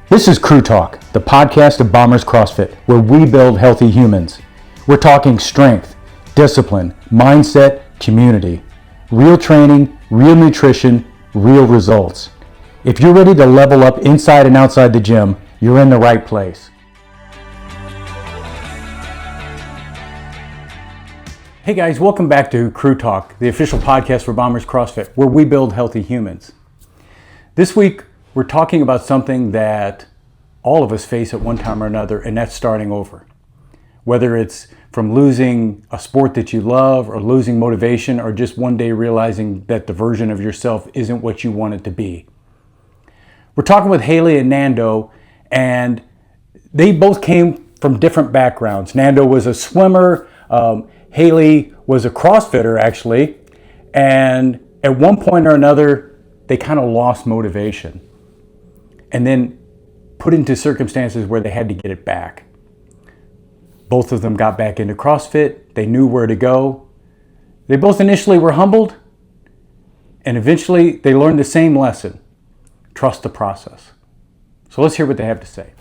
This is Crew Talk, the podcast of Bombers CrossFit, where we build healthy humans. We're talking strength, discipline, mindset, community, real training, real nutrition, real results. If you're ready to level up inside and outside the gym, you're in the right place. Hey guys, welcome back to Crew Talk, the official podcast for Bombers CrossFit, where we build healthy humans. This week, we're talking about something that all of us face at one time or another, and that's starting over. Whether it's from losing a sport that you love, or losing motivation, or just one day realizing that the version of yourself isn't what you want it to be. We're talking with Hailey and Fernando, and they both came from different backgrounds. Fernando was a swimmer, Hailey was a CrossFitter actually, and at one point or another, they kind of lost motivation and then put into circumstances where they had to get it back. Both of them got back into CrossFit. They knew where to go. They both initially were humbled, and eventually they learned the same lesson: trust the process. So let's hear what they have to say.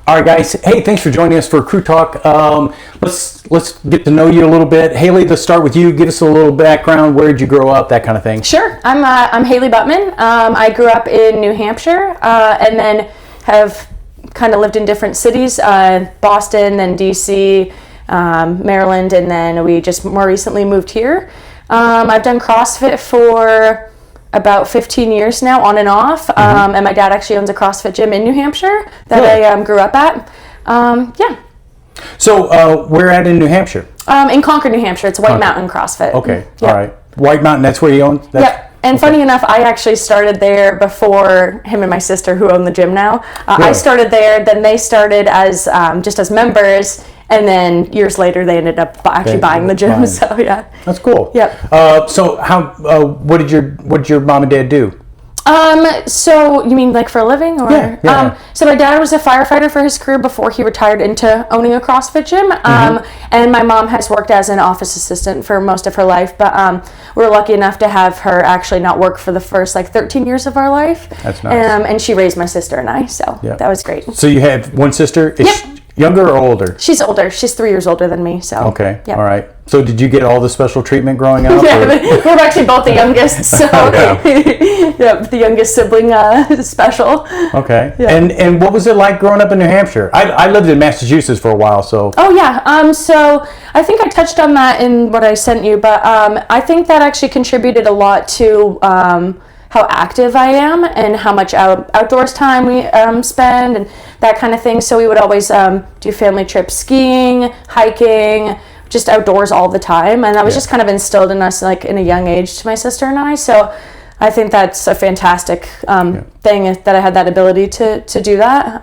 All right, guys. Hey, thanks for joining us for Crew Talk. Let's get to know you a little bit. Hailey, let's start with you. Give us a little background. Where did you grow up? That kind of thing. Sure. I'm Hailey Butman. I grew up in New Hampshire, and then have kind of lived in different cities: Boston, then DC, Maryland, and then we just more recently moved here. I've done CrossFit for about 15 years now, on and off, and my dad actually owns a CrossFit gym in New Hampshire that I grew up at. So where at in New Hampshire? In Concord, New Hampshire. It's White Mountain CrossFit. Okay, Yep. All right. White Mountain, that's where he owns? Yep. And funny enough, I actually started there before him and my sister, who own the gym now. I started there, then they started as just as members, and then years later they ended up actually buying the gym. So yeah, that's cool. Yep. So how? What did your mom and dad do? So you mean like for a living, or? Yeah. So my dad was a firefighter for his career before he retired into owning a CrossFit gym. And my mom has worked as an office assistant for most of her life, but we're lucky enough to have her actually not work for the first 13 years of our life. That's nice. And she raised my sister and I, so that was great. So you have one sister? Is she younger or older? She's older. She's 3 years older than me. So okay. Yep. All right. So did you get all the special treatment growing up? Yeah, we're actually both the youngest. So the youngest sibling special. Okay. Yeah. And what was it like growing up in New Hampshire? I lived in Massachusetts for a while, so. Oh yeah. So I think I touched on that in what I sent you, but I think that actually contributed a lot to how active I am and how much outdoors time we spend and that kind of thing. So we would always do family trips, skiing, hiking, just outdoors all the time. And that was just kind of instilled in us in a young age to my sister and I. So I think that's a fantastic thing that I had that ability to do that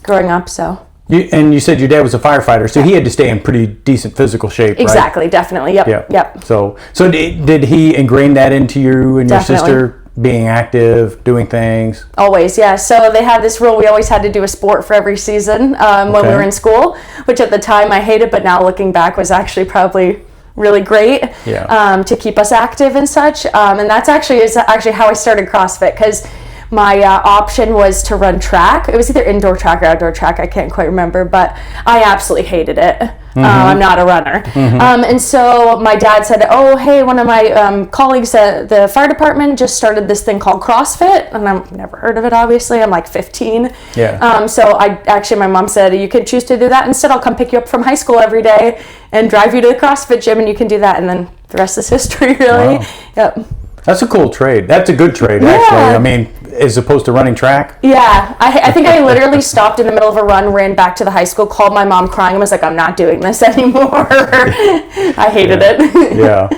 growing up. So. You said your dad was a firefighter, so he had to stay in pretty decent physical shape, right? Exactly, definitely, yep. So did he ingrain that into you and Definitely. your sister, being active, doing things? Always, yeah. So they had this rule, we always had to do a sport for every season when we were in school, which at the time I hated, but now looking back was actually probably really great to keep us active and such. And that's actually how I started CrossFit, because my option was to run track. It was either indoor track or outdoor track. I can't quite remember, but I absolutely hated it. I'm not a runner. And so my dad said, oh, hey, one of my colleagues at the fire department just started this thing called CrossFit. And I've never heard of it, obviously. I'm 15. Yeah. So my mom said, you can choose to do that. Instead, I'll come pick you up from high school every day and drive you to the CrossFit gym, and you can do that. And then the rest is history, really. Wow. Yep. That's a cool trade. That's a good trade, actually. I mean, as opposed to running track. Yeah, I think I literally stopped in the middle of a run, ran back to the high school, called my mom crying, and was like, I'm not doing this anymore. I hated it. Yeah.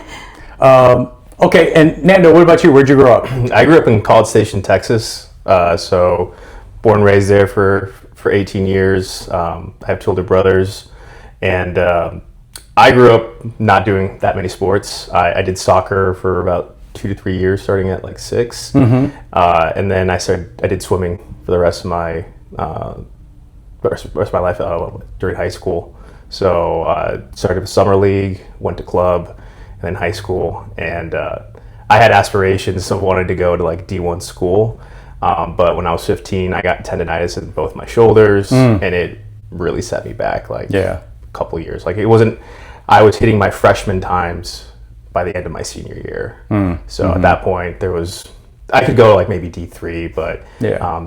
Okay, and Nando, what about you? Where'd you grow up? I grew up in College Station, Texas. So born and raised there for 18 years. I have 2 older brothers. And I grew up not doing that many sports. I did soccer for about 2 to 3 years, starting at 6. And then I did swimming for the rest of my life during high school. So started with summer league, went to club, and then high school. And I had aspirations of wanting to go to D1 school. But when I was 15, I got tendonitis in both my shoulders, and it really set me back a couple of years. Like it wasn't, I was hitting my freshman times by the end of my senior year. So at that point I could go like maybe D3, but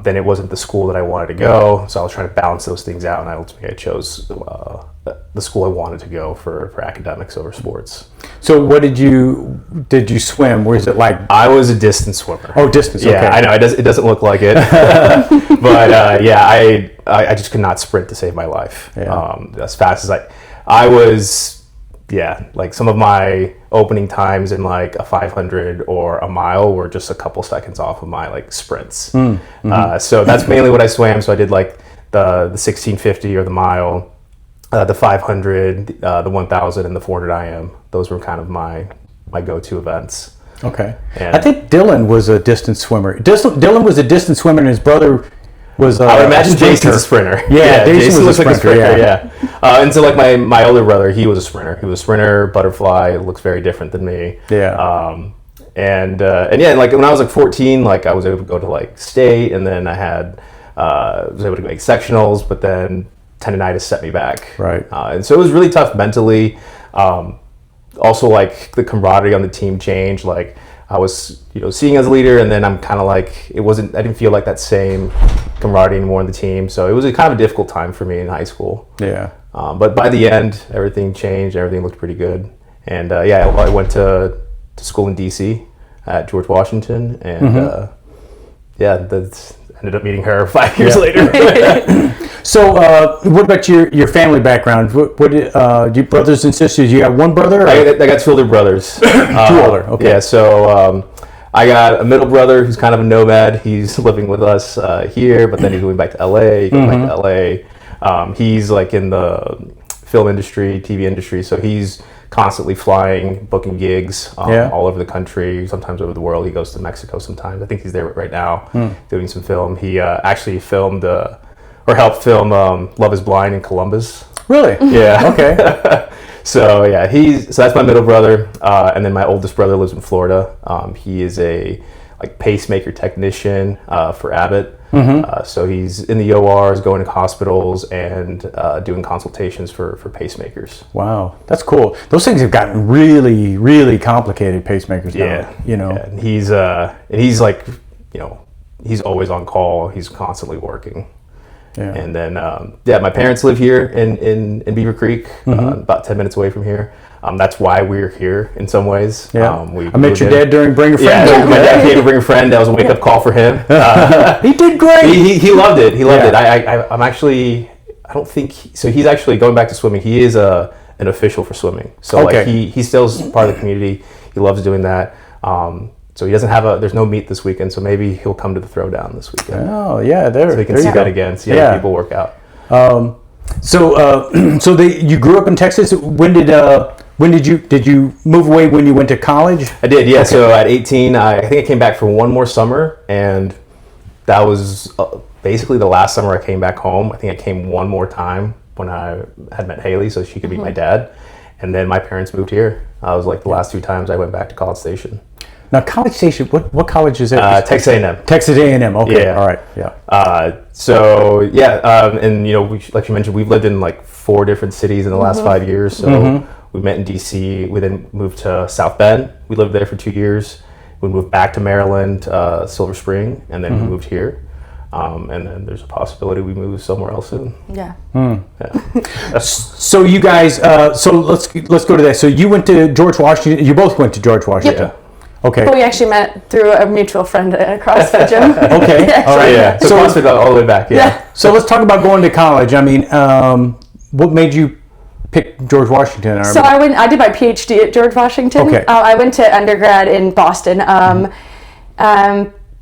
then it wasn't the school that I wanted to go. So I was trying to balance those things out, and ultimately I chose the school I wanted to go for academics over sports. So what did you swim? Was it like? I was a distance swimmer. Oh, distance. Yeah, okay. I know it doesn't look like it, but I just could not sprint to save my life. As fast as I was. Yeah, like some of my opening times in like a 500 or a mile were just a couple seconds off of my like sprints. So that's mainly what I swam. So I did like the 1650 or the mile, the 500, the 1000, and the 400 IM. Those were kind of my go-to events. Okay. And I think Dylan was a distance swimmer. Dylan was a distance swimmer, and his brother was I would imagine Jason's a sprinter. Yeah, Jason was looks like a sprinter. Yeah. And so like my older brother, he was a sprinter. He was a sprinter, butterfly. Looks very different than me. Yeah. And like when I was like 14, like I was able to go to like state, and then was able to make sectionals, but then tendonitis set me back. Right. And so it was really tough mentally. Also like the camaraderie on the team changed. Like I was, seeing as a leader, and then I'm kind of like, I didn't feel like that same camaraderie anymore in the team. So it was a kind of a difficult time for me in high school. Yeah. But by the end, everything changed. Everything looked pretty good. And I went to school in DC at George Washington, and that's ended up meeting her 5 years later. So, what about your family background? What do you brothers and sisters? You got one brother? I got two older brothers. Two older, okay. Yeah, so I got a middle brother who's kind of a nomad. He's living with us here, but then he's going back to LA. Back to LA. He's like in the film industry, TV industry, so he's constantly flying, booking gigs all over the country, sometimes over the world. He goes to Mexico sometimes. I think he's there right now doing some film. He actually filmed or helped film Love is Blind in Columbus. Really? Yeah. Okay. So that's my middle brother, and then my oldest brother lives in Florida. He is a pacemaker technician for Abbott. So he's in the ORs, going to hospitals, and doing consultations for pacemakers. Wow, that's cool. Those things have gotten really, really complicated, pacemakers now. Yeah. And he's like, he's always on call. He's constantly working. Yeah. And then, my parents live here in Beaver Creek, about 10 minutes away from here. That's why we're here in some ways. Yeah. I met your dad during Bring a Friend. Yeah, my dad came to Bring a Friend. That was a wake-up call for him. He did great. He loved it. He loved it. I'm actually, I don't think, so he's actually going back to swimming. He is an official for swimming. So he still's part of the community. He loves doing that. So he doesn't there's no meet this weekend, so maybe he'll come to the throwdown this weekend. Oh, yeah, so he can see that again, see how people work out. So you grew up in Texas. When did you move away when you went to college? I did, yeah. Okay. So at 18, I think I came back for one more summer, and that was basically the last summer I came back home. I think I came one more time when I had met Hailey, so she could meet my dad, and then my parents moved here. I was like the last two times I went back to College Station. Now, College Station, what college is it? Texas A&M. Texas A&M, okay, all right, yeah. And like you mentioned, we've lived in like 4 different cities in the last 5 years. So we met in DC. We then moved to South Bend. We lived there for 2 years. We moved back to Maryland, Silver Spring, and then we moved here. And then there's a possibility we move somewhere else soon. Yeah. So you guys, so let's go to that. So you went to George Washington. You both went to George Washington. Yep. Okay. But we actually met through a mutual friend at a CrossFit gym. Okay. All right. Yeah. So CrossFit all the way back. Yeah. So let's talk about going to college. I mean, what made you pick George Washington? So I did my PhD at George Washington. Okay. I went to undergrad in Boston.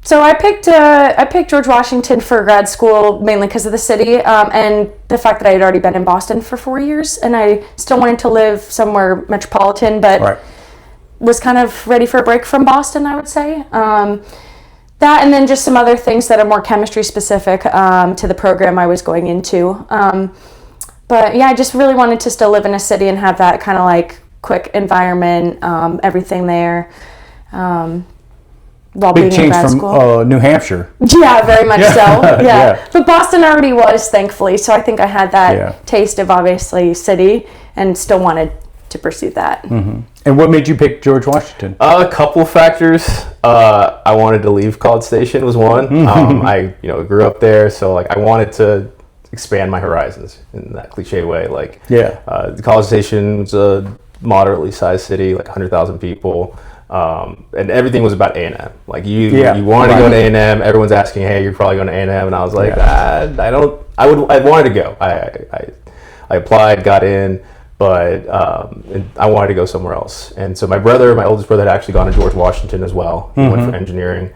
So I picked George Washington for grad school mainly because of the city and the fact that I had already been in Boston for 4 years, and I still wanted to live somewhere metropolitan, but was kind of ready for a break from Boston, I would say. That and then just some other things that are more chemistry specific to the program I was going into. But yeah, I just really wanted to still live in a city and have that kind of like quick environment, everything there. while Big being in change grad from school. New Hampshire. Yeah, very much so. Yeah. Yeah. But Boston already was, thankfully. So I think I had that Yeah. taste of obviously city and still wanted to pursue that. Mm-hmm. And what made you pick George Washington? A couple of factors. I wanted to leave College Station was one. I grew up there, so like I wanted to expand my horizons in that cliche way. Like the College Station was a moderately sized city, like 100,000 people. And everything was about A&M. Like you wanted to go to A&M. Everyone's asking, "Hey, you're probably going to A&M," and I was like, I wanted to go. I applied, got in, but I wanted to go somewhere else. And so my oldest brother, had actually gone to George Washington as well. He went for engineering.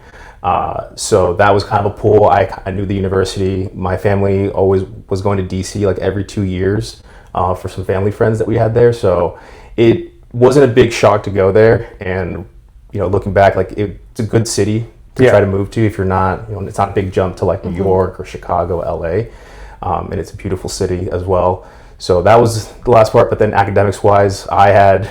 So that was kind of a pull. I knew the university. My family always was going to DC like every 2 years for some family friends that we had there. So it wasn't a big shock to go there. And looking back, like it's a good city to try to move to if you're not. It's not a big jump to like New York or Chicago, LA, and it's a beautiful city as well. So that was the last part. But then academics wise, I had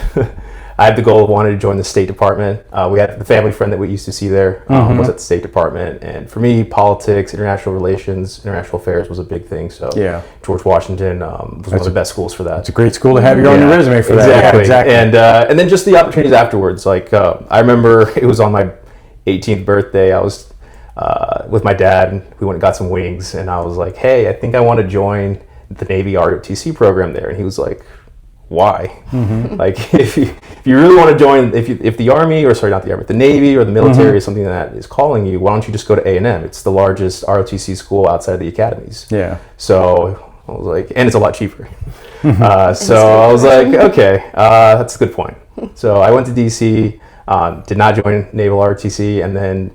the goal of wanting to join the State Department. We had the family friend that we used to see there was at the State Department. And for me, politics, international relations, international affairs was a big thing. So George Washington was one of the best schools for that. It's a great school to have on your resume for that. Exactly. Exactly. And then just the opportunities afterwards. Like I remember it was on my 18th birthday. I was with my dad and we went and got some wings. And I was like, "Hey, I think I want to join the Navy ROTC program there." And he was like, "Why?" Like if you really want to join, if the Army, or sorry, not the Army, the Navy or the military is something that is calling you, why don't you just go to A&M? It's the largest ROTC school outside of the academies. Yeah. So I was like, and it's a lot cheaper. So I was like, okay, that's a good point. So I went to DC, did not join Naval ROTC, and then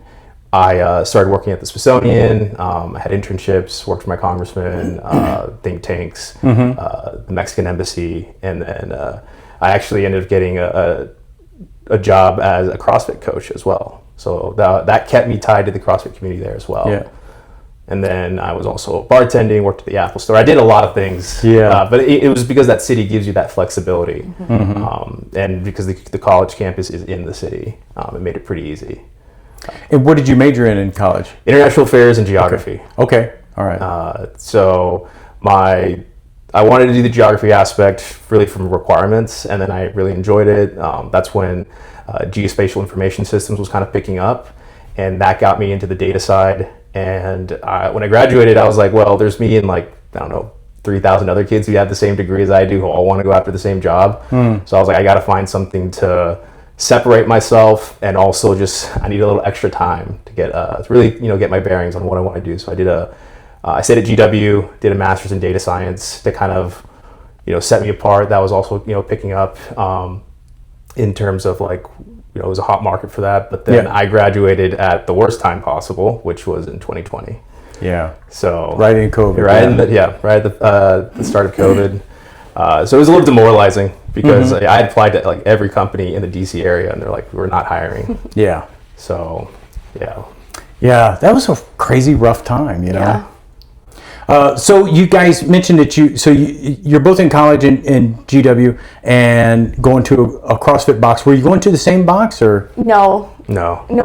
I started working at the Smithsonian. I had internships, worked for my congressman, think tanks, the Mexican embassy, and then I actually ended up getting a job as a CrossFit coach as well. So that kept me tied to the CrossFit community there as well. Yeah. And then I was also bartending, worked at the Apple Store. I did a lot of things. Yeah. But it was because that city gives you that flexibility, and because the college campus is in the city, it made it pretty easy. And what did you major in college? International affairs and geography. Okay. All right. So I wanted to do the geography aspect really from requirements, and then I really enjoyed it. That's when geospatial information systems was kind of picking up, and that got me into the data side. And when I graduated, I was like, well, there's me and 3,000 other kids who have the same degree as I do, who all want to go after the same job. So I was like, I got to find something to separate myself, and also I need a little extra time to get really get my bearings on what I want to do. So I stayed at GW, did a master's in data science to kind of set me apart. That was also picking up in terms of it was a hot market for that. But then I graduated at the worst time possible, which was in 2020. Yeah. So right in COVID. Right, right at the start of COVID. So it was a little demoralizing because I had applied to every company in the DC area, and they're like, "We're not hiring." Yeah. So, yeah. Yeah, that was a crazy rough time, Yeah. So you guys mentioned that you're both in college in GW and going to a CrossFit box. Were you going to the same box or? No,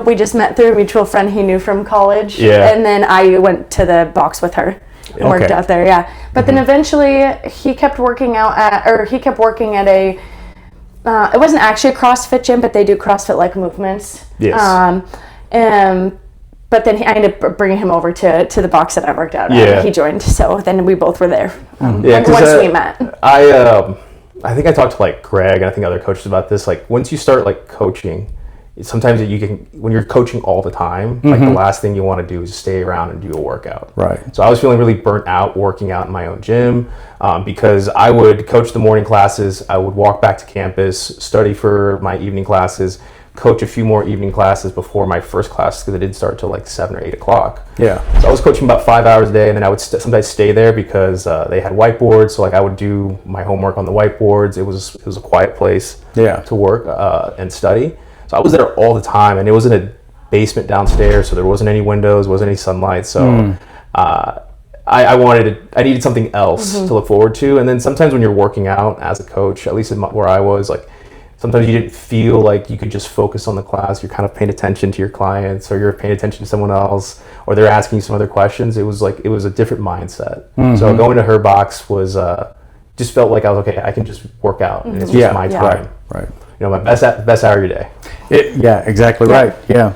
we just met through a mutual friend he knew from college. Yeah. And then I went to the box with her and worked out there. Yeah. But then eventually he kept working at a, it wasn't actually a CrossFit gym, but they do CrossFit-like movements. Yes. But then I ended up bringing him over to the box that I worked out at. Yeah. He joined, so then we both were there once we met. I think I talked to Greg and I think other coaches about this. Once you start coaching, sometimes when you're coaching all the time, the last thing you want to do is stay around and do a workout. Right. So I was feeling really burnt out working out in my own gym because I would coach the morning classes, I would walk back to campus, study for my evening classes, coach a few more evening classes before my first class because it didn't start till 7 or 8 o'clock. Yeah. So I was coaching about 5 hours a day, and then I would sometimes stay there because they had whiteboards. So I would do my homework on the whiteboards. It was a quiet place to work and study. So I was there all the time, and it was in a basement downstairs, so there wasn't any windows, wasn't any sunlight. So I needed something else to look forward to. And then sometimes when you're working out as a coach, at least where I was, sometimes you didn't feel like you could just focus on the class. You're kind of paying attention to your clients, or you're paying attention to someone else, or they're asking you some other questions. It was a different mindset. So going to her box was just felt like I was okay. I can just work out, and it's just my time. Right. My best hour of your day. Exactly right. Yeah,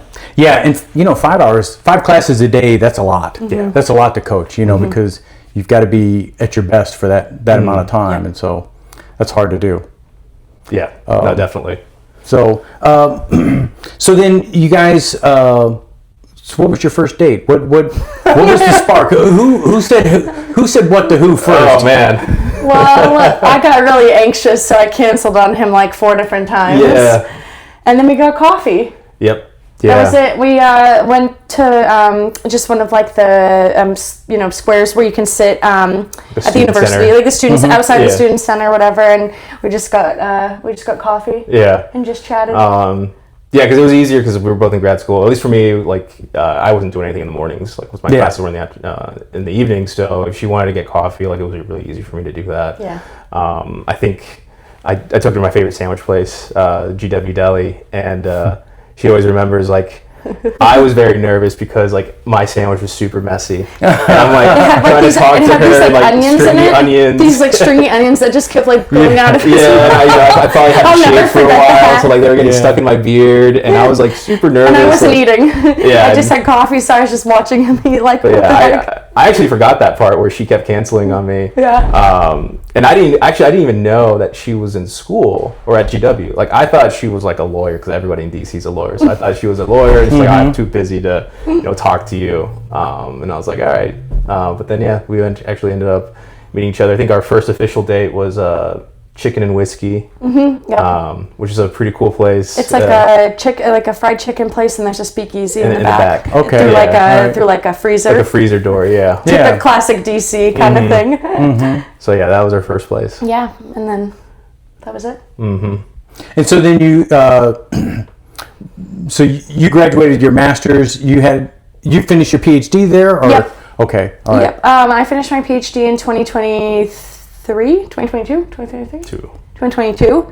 and 5 classes a day. That's a lot. Yeah, that's a lot to coach. Because you've got to be at your best for that amount of time, and so that's hard to do. Yeah, no, definitely. So, so then you guys. So what was your first date? What was the spark? Who said what to who first? Oh man. Well, I got really anxious, so I canceled on him like 4 different times. Yeah. And then we got coffee. Yep. Yeah. That was it. We went to just one of like the squares where you can sit at the university, center. like the students outside the student center, or whatever. And we just got coffee. Yeah. And just chatted. Yeah, because it was easier because we were both in grad school. At least for me, like I wasn't doing anything in the mornings. Like, my classes were in the evening. So if she wanted to get coffee, like it was really easy for me to do that. Yeah. I think I took her to my favorite sandwich place, GW Deli, and she always remembers like I was very nervous because like my sandwich was super messy, and I'm like trying to talk to her, like onions stringy onions. These like stringy onions that just kept like going out of his mouth. I probably had to shave for a while, so like they were getting stuck in my beard, and I was like super nervous. And I wasn't like, eating. Yeah, I just had coffee, so I was just watching him eat. Like, what the heck? I actually forgot that part where she kept canceling on me. Yeah. And I didn't even know that she was in school or at GW. Like I thought she was like a lawyer because everybody in DC is a lawyer. So I thought she was a lawyer. And she's like, I'm too busy to talk to you. And I was like, all right. But then we actually ended up meeting each other. I think our first official date was Chicken and Whiskey, which is a pretty cool place. It's like a fried chicken place, and there's a speakeasy in the back. Okay. Through like a freezer. Like a freezer door, yeah. Typical classic DC kind of thing. So that was our first place. Yeah, and then that was it. And so then you graduated your master's. You finished your PhD there, or Yep. Okay, all right. Yep. I finished my PhD in 2022.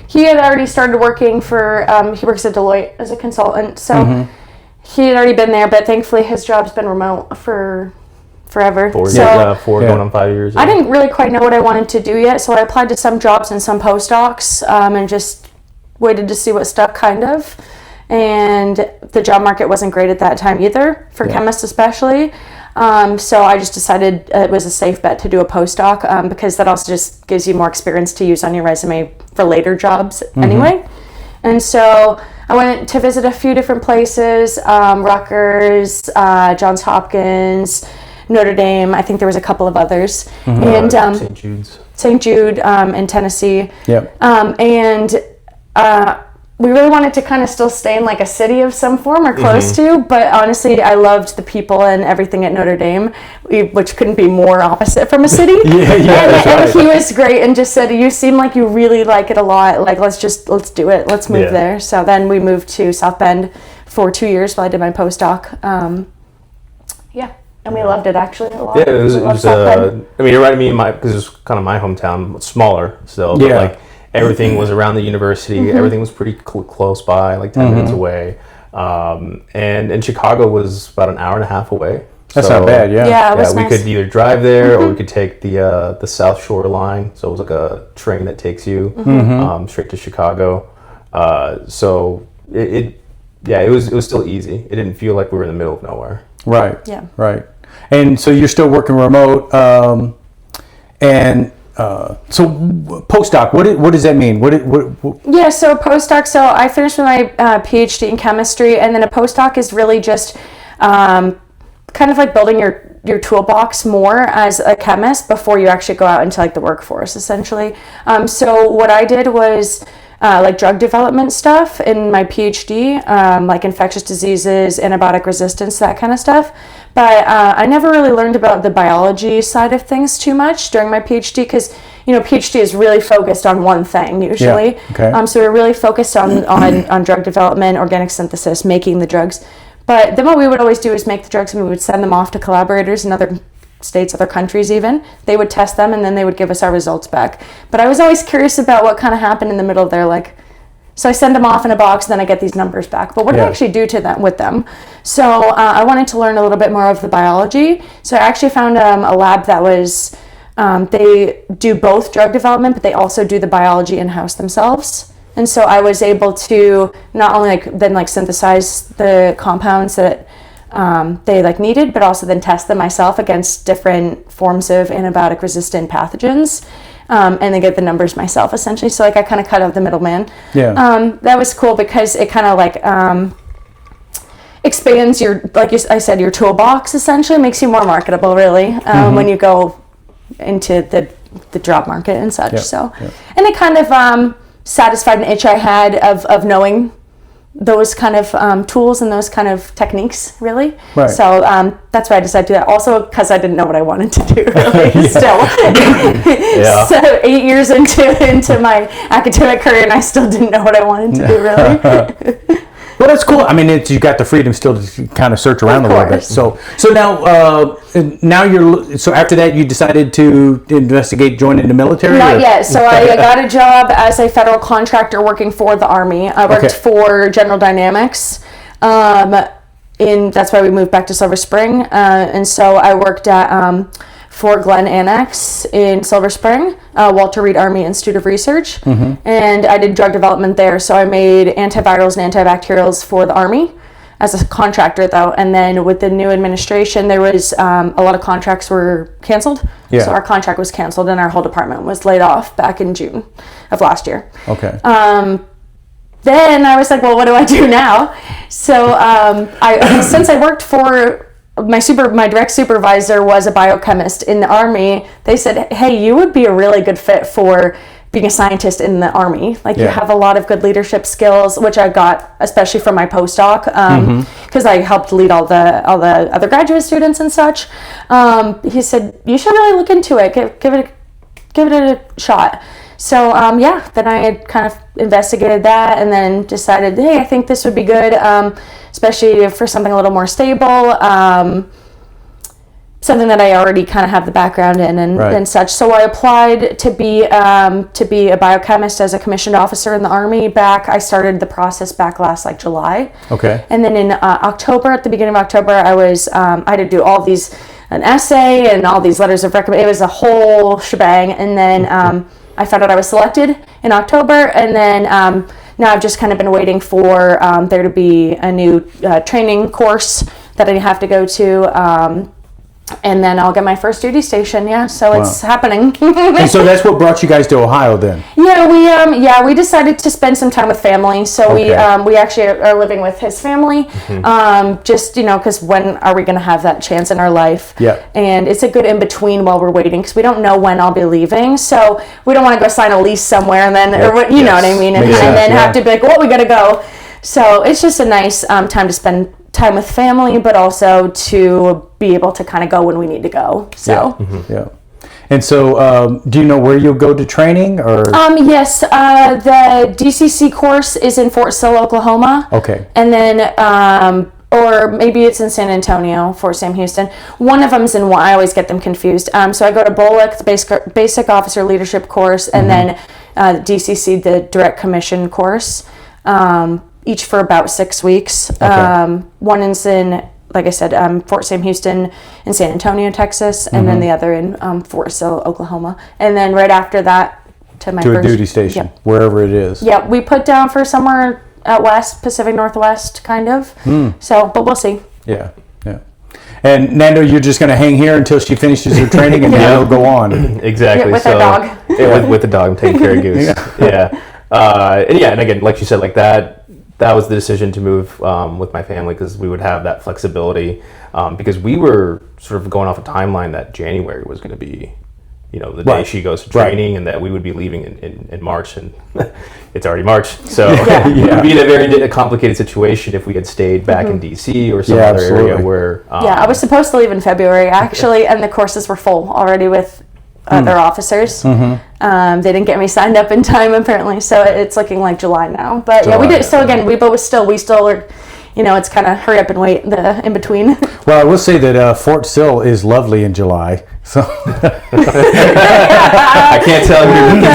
He had already started working for, he works at Deloitte as a consultant, so he had already been there, but thankfully his job's been remote for forever. 4 going on 5 years. I didn't really quite know what I wanted to do yet, so I applied to some jobs and some postdocs, and just waited to see what stuck, kind of. And the job market wasn't great at that time either, for chemists especially. So I just decided it was a safe bet to do a postdoc, because that also just gives you more experience to use on your resume for later jobs anyway. And so I went to visit a few different places, Rutgers, Johns Hopkins, Notre Dame. I think there was a couple of others. And St. Jude in Tennessee. Yep. We really wanted to kind of still stay in like a city of some form or close to, but honestly, I loved the people and everything at Notre Dame, which couldn't be more opposite from a city. And he was great and just said, you seem like you really like it a lot. Like, let's do it. Let's move there. So then we moved to South Bend for 2 years while I did my postdoc. And we loved it actually a lot. Yeah, it was I mean, you're right. I mean, because it was kind of my hometown, smaller still, but like, everything was around the university. Everything was pretty close by, like 10 minutes away. And Chicago was about an hour and a half away. That's not bad, Yeah, we could either drive there or we could take the South Shore line. So it was like a train that takes you straight to Chicago. So it was still easy. It didn't feel like we were in the middle of nowhere. Right. Yeah. Right. And so you're still working remote, so postdoc, what does that mean? Yeah, so postdoc, so I finished with my PhD in chemistry, and then a postdoc is really just kind of like building your toolbox more as a chemist before you actually go out into like the workforce, essentially. So what I did was like drug development stuff in my PhD, like infectious diseases, antibiotic resistance, that kind of stuff. But I never really learned about the biology side of things too much during my PhD because, PhD is really focused on one thing usually. Yeah. Okay. So we're really focused on drug development, organic synthesis, making the drugs. But then what we would always do is make the drugs and we would send them off to collaborators in other states, other countries even. They would test them and then they would give us our results back. But I was always curious about what kind of happened in the middle there, like So I send them off in a box, then I get these numbers back. But what do I actually do to them with them? So I wanted to learn a little bit more of the biology. So I actually found a lab that was, they do both drug development, but they also do the biology in-house themselves. And so I was able to not only then synthesize the compounds that they needed, but also then test them myself against different forms of antibiotic resistant pathogens. And then get the numbers myself essentially. So I kind of cut out the middleman. Yeah. That was cool because it kind of expands your, I said, your toolbox essentially, makes you more marketable really when you go into the job market and such. And it kind of satisfied an itch I had of knowing those kind of tools and those kind of techniques, really. Right. So that's why I decided to do that. Also, because I didn't know what I wanted to do, really. Still. So 8 years into my academic career, and I still didn't know what I wanted to do, really. Well, that's cool. I mean, you got the freedom still to kind of search around a little bit. So so after that, you decided to investigate joining the military? Not yet. So I got a job as a federal contractor working for the Army. I worked for General Dynamics. That's why we moved back to Silver Spring. And so I worked at Fort Glen Annex in Silver Spring, Walter Reed Army Institute of Research, and I did drug development there. So I made antivirals and antibacterials for the Army as a contractor, though. And then with the new administration, there was a lot of contracts were canceled. So our contract was canceled, and our whole department was laid off back in June of last year. Okay. Then I was like, well, what do I do now? So since I worked for my direct supervisor was a biochemist in the Army, they said, hey, you would be a really good fit for being a scientist in the Army. You have a lot of good leadership skills, which I got especially from my postdoc, because I helped lead all the other graduate students and such. He said, you should really look into it, give it a shot. So then I had kind of investigated that and then decided, hey, I think this would be good, especially for something a little more stable, something that I already kind of have the background in and such. So I applied to be a biochemist as a commissioned officer in the Army I started the process back last July. Okay. And then in October, at the beginning of October, I had to do all these, an essay and all these letters of recommendation. It was a whole shebang. And then I found out I was selected in October, and then now I've just kind of been waiting for there to be a new training course that I have to go to, and then I'll get my first duty station. So it's happening. And so that's what brought you guys to Ohio then? We decided to spend some time with family. So we actually are living with his family, just because when are we going to have that chance in our life? Yeah. And it's a good in between while we're waiting, because we don't know when I'll be leaving. So we don't want to go sign a lease somewhere and then know what I mean, and then have to be like, well, we got to go. So it's just a nice time to spend time with family, but also to be able to kind of go when we need to go. So And so do you know where you'll go to training, or yes, the DCC course is in Fort Sill, Oklahoma. Okay. And then or maybe it's in San Antonio, Fort Sam Houston. One of them's in I always get them confused. So I go to BOLIC, the basic officer leadership course, and then DCC, the direct commission course, each for about 6 weeks. One is in, like I said, Fort Sam Houston in San Antonio, Texas, and then the other in Fort Sill, Oklahoma. And then right after that to a duty station, wherever it is. Yeah, we put down for somewhere out west, Pacific Northwest, kind of. So, but we'll see. Yeah. And Nando, you're just going to hang here until she finishes her training, and then it'll go on. Exactly. With our dog. With the dog, I'm taking care of Goose. And again, like you said, that was the decision to move with my family, because we would have that flexibility, because we were sort of going off a timeline that January was going to be, the day she goes to training, and that we would be leaving in March, and it's already March. So it would be in a very complicated situation if we had stayed back in DC or some other area where... I was supposed to leave in February, actually, and the courses were full already with other officers. They didn't get me signed up in time, apparently, so it's looking like July now. But we did. So again, we still are, it's kind of hurry up and wait the in between. Well, I will say that Fort Sill is lovely in July. So I can't tell if you're being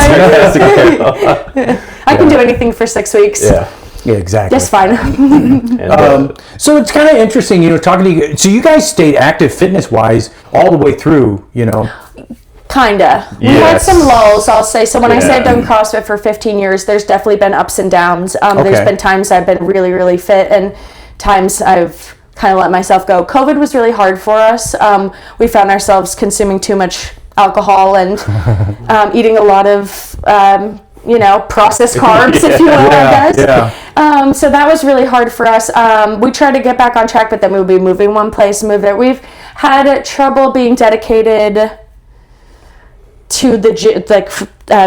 sarcastic. I can do anything for 6 weeks. Yeah, exactly. That's fine. So it's kind of interesting, talking to you. So you guys stayed active fitness-wise all the way through, Kinda. We had some lulls, I'll say. So when I say I've done CrossFit for 15 years, there's definitely been ups and downs. There's been times I've been really, really fit, and times I've kind of let myself go. COVID was really hard for us. We found ourselves consuming too much alcohol and eating a lot of processed carbs, if you will, I guess. So that was really hard for us. We tried to get back on track, but then we would be moving one place, move there. We've had trouble being dedicated to the gym,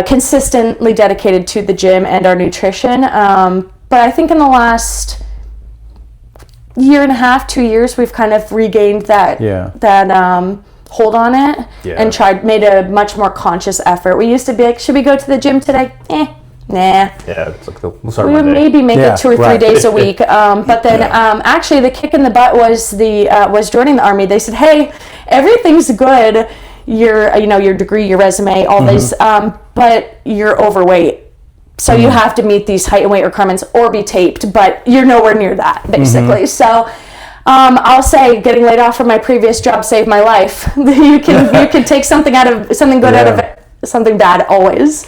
consistently dedicated to the gym and our nutrition. But I think in the last year and a half, 2 years, we've kind of regained that hold on it and made a much more conscious effort. We used to be like, should we go to the gym today? Nah. Yeah, it's like we'll start we would Monday. maybe make it 2 or 3 days a week. But then actually the kick in the butt was was joining the Army. They said, hey, everything's good. Your degree, your resume, all this, but you're overweight. So you have to meet these height and weight requirements or be taped, but you're nowhere near that, basically. So I'll say getting laid off from my previous job saved my life. You can take something out of something bad always.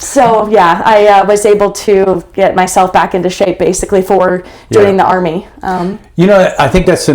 So I was able to get myself back into shape basically for joining the Army. I think that's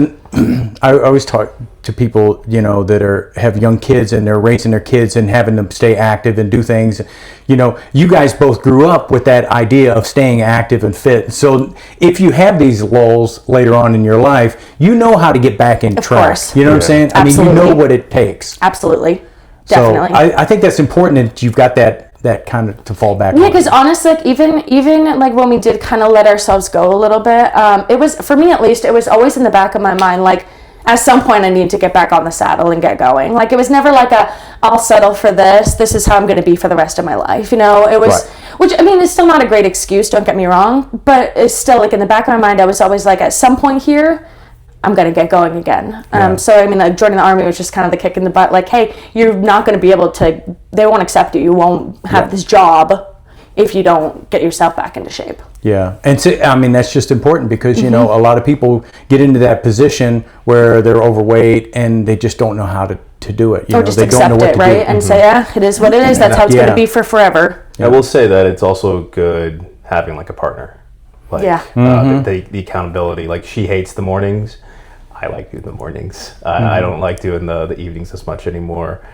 I always talk to people, that have young kids and they're raising their kids and having them stay active and do things. You guys both grew up with that idea of staying active and fit. So if you have these lulls later on in your life, you know how to get back in track. Course. You know what I'm saying? Absolutely. I mean, you know what it takes. Absolutely. Definitely. So I think that's important that you've got that kind of to fall back on. Yeah, because honestly, even like when we did kind of let ourselves go a little bit, it was, for me at least, it was always in the back of my mind, like, at some point I need to get back on the saddle and get going. Like, it was never like I'll settle for this is how I'm going to be for the rest of my life. It was, which, I mean, it's still not a great excuse, don't get me wrong, but it's still like in the back of my mind, I was always like, at some point here, I'm going to get going again. So, I mean, like, joining the Army was just kind of the kick in the butt. Like, hey, you're not going to be able to, they won't accept you. You won't have this job if you don't get yourself back into shape. Yeah. And so, I mean, that's just important because, a lot of people get into that position where they're overweight and they just don't know how to do it. Or just they accept don't know what it, to right? do. And say, it is what it is. That's how it's going to be for forever. I will say that it's also good having like a partner. Like, the accountability. Like, she hates the mornings. I like doing the mornings. I don't like doing the evenings as much anymore.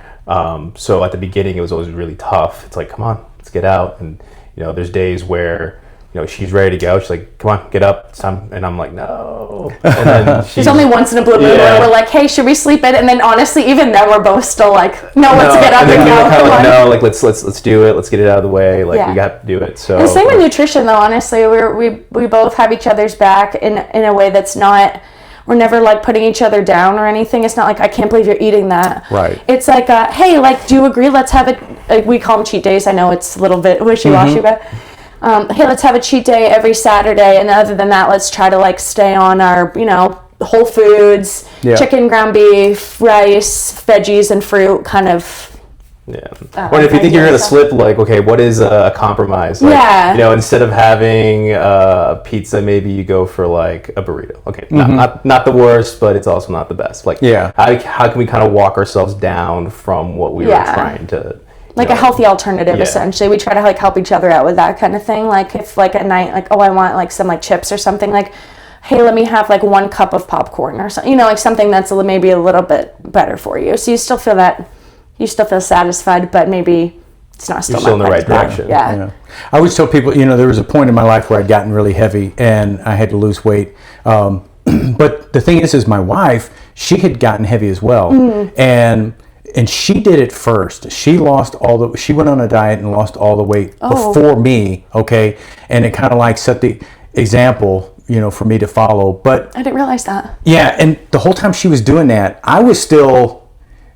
So at the beginning, it was always really tough. It's like, come on, let's get out. And, there's days where, she's ready to go. She's like, come on, get up. It's time. And I'm like, no. And then there's only once in a blue moon where we're like, hey, should we sleep in? And then honestly, even then, we're both still like, no, let's get up and go. Kind of like, no, like, let's do it. Let's get it out of the way. Like, we got to do it. So. And same with nutrition, though, honestly. We both have each other's back in a way that's not... We're never like putting each other down or anything. It's not like, I can't believe you're eating that. Right. It's like, hey, like, do you agree? Let's have it. We call them cheat days. I know it's a little bit wishy-washy, but hey, let's have a cheat day every Saturday. And other than that, let's try to like stay on our, whole foods, chicken, ground beef, rice, veggies, and fruit kind of. Yeah. Or if you think you're going to slip, like, okay, what is a compromise? Like, instead of having pizza, maybe you go for like a burrito. Okay, not the worst, but it's also not the best. Like, how can we kind of walk ourselves down from what we were trying to... Like a healthy alternative, essentially. We try to like help each other out with that kind of thing. Like, if like at night, like, oh, I want like some like chips or something, like, hey, let me have like 1 cup of popcorn or something, like something that's maybe a little bit better for you. So you still feel that... You still feel satisfied, but maybe it's not still. You're still in the right direction. Yeah. I always tell people, there was a point in my life where I'd gotten really heavy and I had to lose weight. But the thing is my wife, she had gotten heavy as well, and she did it first. She went on a diet and lost all the weight before me. Okay, and it kind of like set the example, for me to follow. But I didn't realize that. Yeah, and the whole time she was doing that, I was still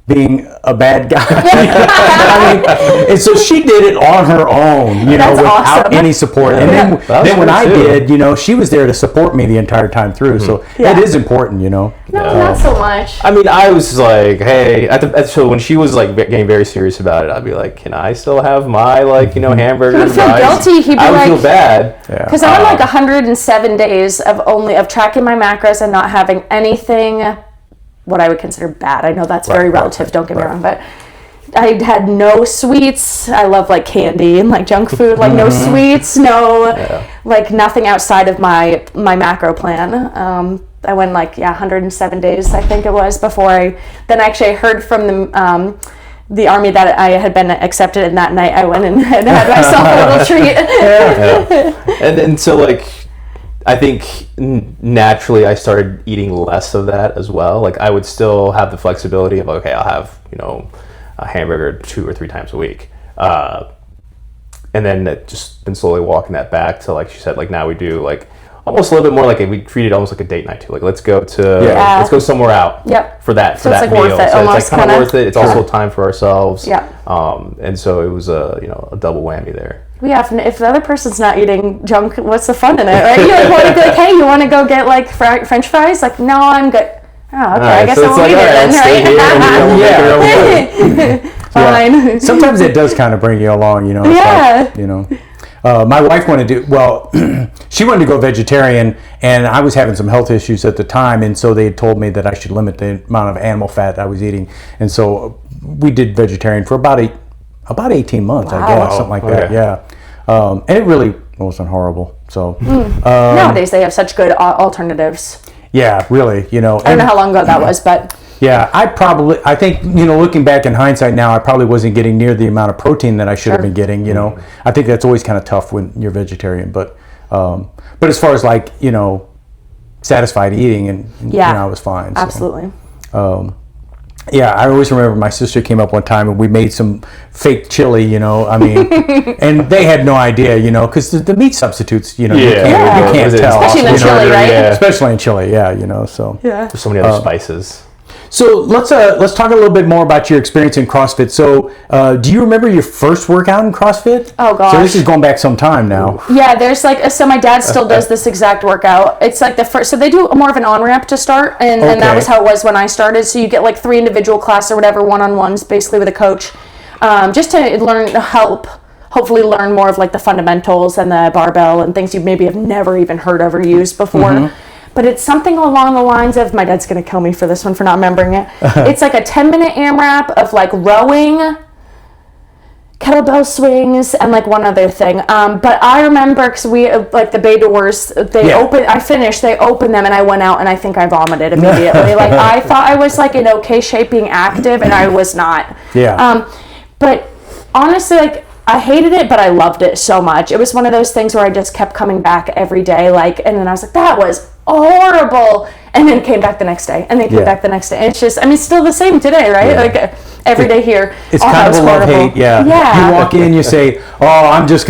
being a bad guy. I mean, and so she did it on her own, That's without awesome. any support. And then when I did, she was there to support me the entire time through. So it is important, No, not so much. I mean, I was like, hey, so when she was like getting very serious about it, I'd be like, can I still have my hamburger? He would feel guilty. He'd be I would like, feel bad. Because I'm like 107 days of tracking my macros and not having anything what I would consider bad. I know that's very relative, don't get me wrong, but I had no sweets. I love like candy and like junk food, like no sweets, like nothing outside of my macro plan. I went 107 days, I think it was, before I heard from the army that I had been accepted, and that night I went and had myself a little treat. And so I think naturally I started eating less of that as well. Like I would still have the flexibility of okay, I'll have a hamburger 2 or 3 times a week, and then just been slowly walking that back to like she said, like now we do like almost a little bit more like we treat it almost like a date night too. Like let's go somewhere out. For that so for that meal. Worth it, so almost, it's like kind of worth it. It's also time for ourselves. And so it was a double whammy there. Yeah, if the other person's not eating junk, what's the fun in it, right? You want to be like, hey, you want to go get like French fries? Like, no, I'm good. Oh, okay, I guess I won't eat it then, right? Fine. Yeah. Sometimes it does kind of bring you along, my wife wanted to, she wanted to go vegetarian, and I was having some health issues at the time, and so they had told me that I should limit the amount of animal fat I was eating, and so we did vegetarian for about 18 months, I guess, something like that. Yeah, and it really wasn't horrible. So nowadays they have such good alternatives. Yeah, really. I don't know how long ago that was, but yeah, I think looking back in hindsight now, I probably wasn't getting near the amount of protein that I should have been getting. I think that's always kind of tough when you're vegetarian, but as far as satisfied eating, and I was fine. Absolutely. Yeah, I always remember my sister came up one time and we made some fake chili, and they had no idea, because the meat substitutes, you can't tell. Especially in chili, right? Yeah. Especially in chili, so. Yeah. There's so many other spices. So let's talk a little bit more about your experience in CrossFit. So do you remember your first workout in CrossFit? Oh gosh. So this is going back some time now. Yeah, there's so my dad still does this exact workout. It's like the first, so they do more of an on-ramp to start, and that was how it was when I started. So you get like 3 individual classes or whatever, one-on-ones basically with a coach, just to hopefully learn more of like the fundamentals and the barbell and things you maybe have never even heard of or used before. But it's something along the lines of, my dad's going to kill me for this one for not remembering it. It's like a 10-minute AMRAP of like rowing, kettlebell swings, and like one other thing. But I remember, because we, like the bay doors, I finished, they opened them, and I went out and I think I vomited immediately. Like I thought I was like in okay shape being active, and I was not. But honestly, like, I hated it, but I loved it so much. It was one of those things where I just kept coming back every day, and then I was like, that was horrible, and then came back the next day, and then came back the next day. And it's just, it's still the same today, right? Like every day here. It's kind of a love-hate, You walk in, you say, I'm just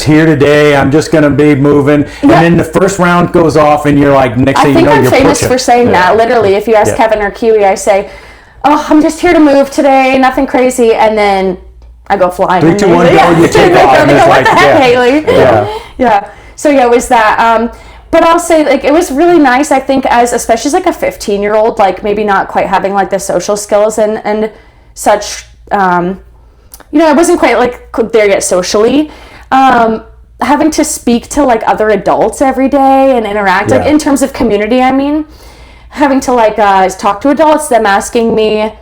here today, I'm just gonna be moving, and then the first round goes off, and you're like, next thing you know, you're pushing. I think I'm famous for saying that, literally. If you ask Kevin or Kiwi, I say, I'm just here to move today, nothing crazy, and then I go flying. 3, 2, 1, go, you take off. And what the heck, Hailey? Yeah. So it was that. But I'll say, like, it was really nice, I think, especially as like a 15-year-old, like maybe not quite having like the social skills and such. I wasn't quite like there yet socially. Having to speak to like other adults every day and interact, like in terms of community, having to like talk to adults, them asking me,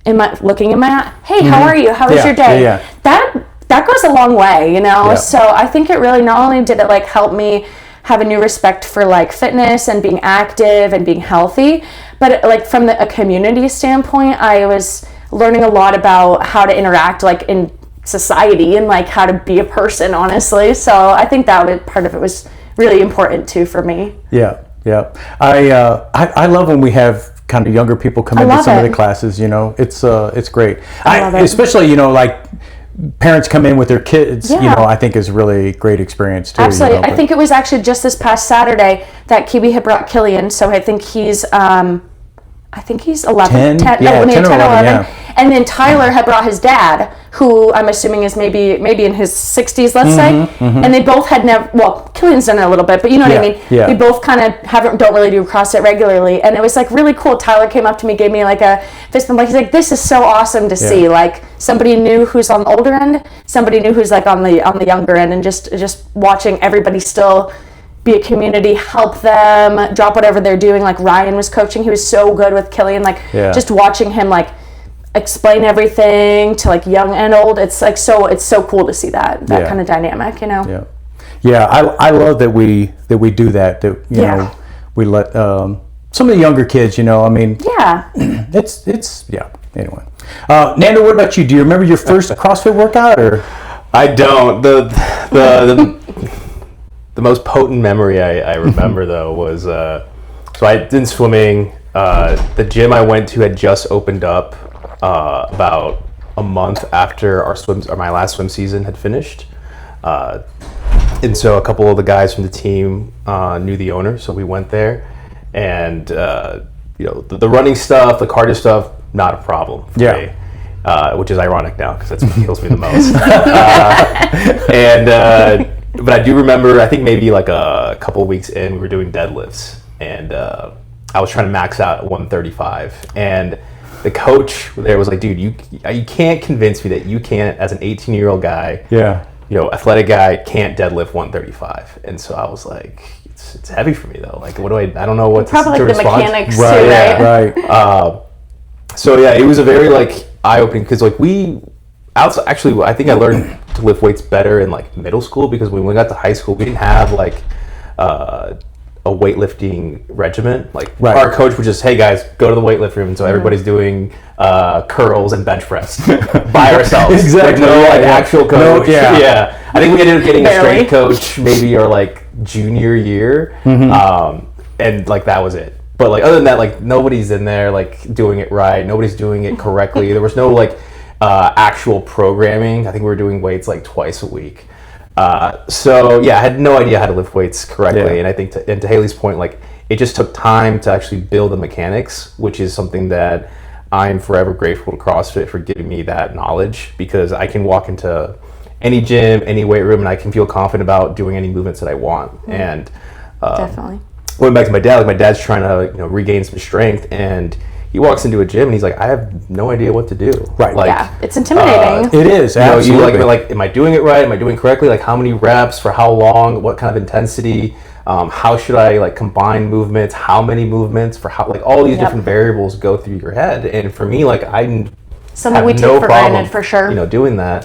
looking in my, hey, how are you? How was your day? That goes a long way, So I think it really, not only did it like help me have a new respect for like fitness and being active and being healthy, but like from a community standpoint, I was learning a lot about how to interact like in society and like how to be a person, honestly. So I think that part of it was really important too for me. I love when we have kind of younger people come into some of the classes. It's great. Especially like parents come in with their kids, I think is really great experience too. Absolutely. I think it was actually just this past Saturday that Kiwi had brought Killian, so I think he's I I think he's 11. 10? 10, Yeah, 10 or 11. Yeah. And then Tyler had brought his dad, who I'm assuming is maybe in his 60s, let's say. And they both had never, well, Killian's done it a little bit, but you know what I mean? Yeah. They both kind of don't really do CrossFit regularly. And it was like really cool. Tyler came up to me, gave me like a fist bump. Like, he's like, this is so awesome to see. Like, somebody new who's on the older end, somebody new who's like on the younger end, and just watching everybody still be a community, help them, drop whatever they're doing. Like Ryan was coaching. He was so good with Killian. Like just watching him like explain everything to like young and old. It's like it's so cool to see that kind of dynamic, you know? Yeah. I love that we do that, you know, we let some of the younger kids, you know, I mean, it's anyway. Nando, what about you? Do you remember your first CrossFit workout or? I don't. The most potent memory I remember though was so I did swimming. The gym I went to had just opened up about a month after my last swim season had finished, and so a couple of the guys from the team knew the owner, so we went there, and you know, the running stuff, the cardio stuff, not a problem for me. Which is ironic now because that's what kills me the most. But I do remember, I think maybe like a couple of weeks in, we were doing deadlifts, and I was trying to max out at 135, and the coach there was like, dude, you can't convince me that you can't, as an 18-year-old guy, you know, athletic guy, can't deadlift 135. And so I was like, it's heavy for me though. Like, what do I don't know what probably to like the respond. mechanics too, right? So yeah, it was a very like eye-opening, because like actually, I think I learned to lift weights better in like middle school, because when we got to high school, we didn't have like a weightlifting regimen. Like our coach would just, hey guys, go to the weightlifting room. And so everybody's doing curls and bench press by ourselves. Exactly. Like, no actual coach. No, I think we ended up getting a strength coach maybe our like junior year. And like that was it. But like other than that, like nobody's in there like doing it right. Nobody's doing it correctly. There was no like actual programming. I think we were doing weights like twice a week. So yeah, I had no idea how to lift weights correctly. And I think to Hailey's point, like it just took time to actually build the mechanics, which is something that I'm forever grateful to CrossFit for giving me that knowledge, because I can walk into any gym, any weight room, and I can feel confident about doing any movements that I want. And definitely. Going back to my dad, like my dad's trying to regain some strength, and he walks into a gym and he's like, I have no idea what to do. Right. Like, it's intimidating. It is. Absolutely. You like, am I doing it right? Am I doing correctly? Like, how many reps for how long? What kind of intensity? How should I like combine movements? How many movements for how? Like all these different variables go through your head. And for me, like something we take for granted for sure. Doing that.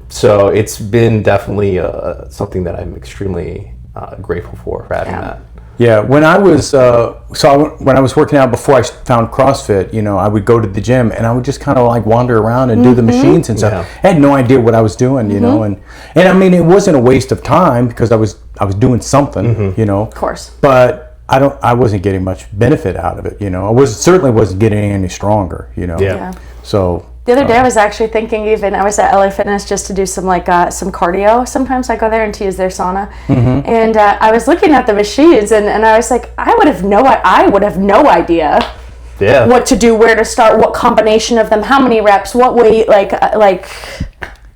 So it's been definitely something that I'm extremely grateful for having that. Yeah, when I was when I was working out before I found CrossFit, I would go to the gym and I would just kind of like wander around and do the machines and stuff. I had no idea what I was doing, and I mean it wasn't a waste of time because I was doing something, Of course. But I wasn't getting much benefit out of it, I certainly wasn't getting any stronger, So the other day I was actually thinking, I was at LA Fitness just to do some some cardio. Sometimes I go there and to use their sauna. And I was looking at the machines and I was like, I would have no idea what to do, where to start, what combination of them, how many reps, what weight, I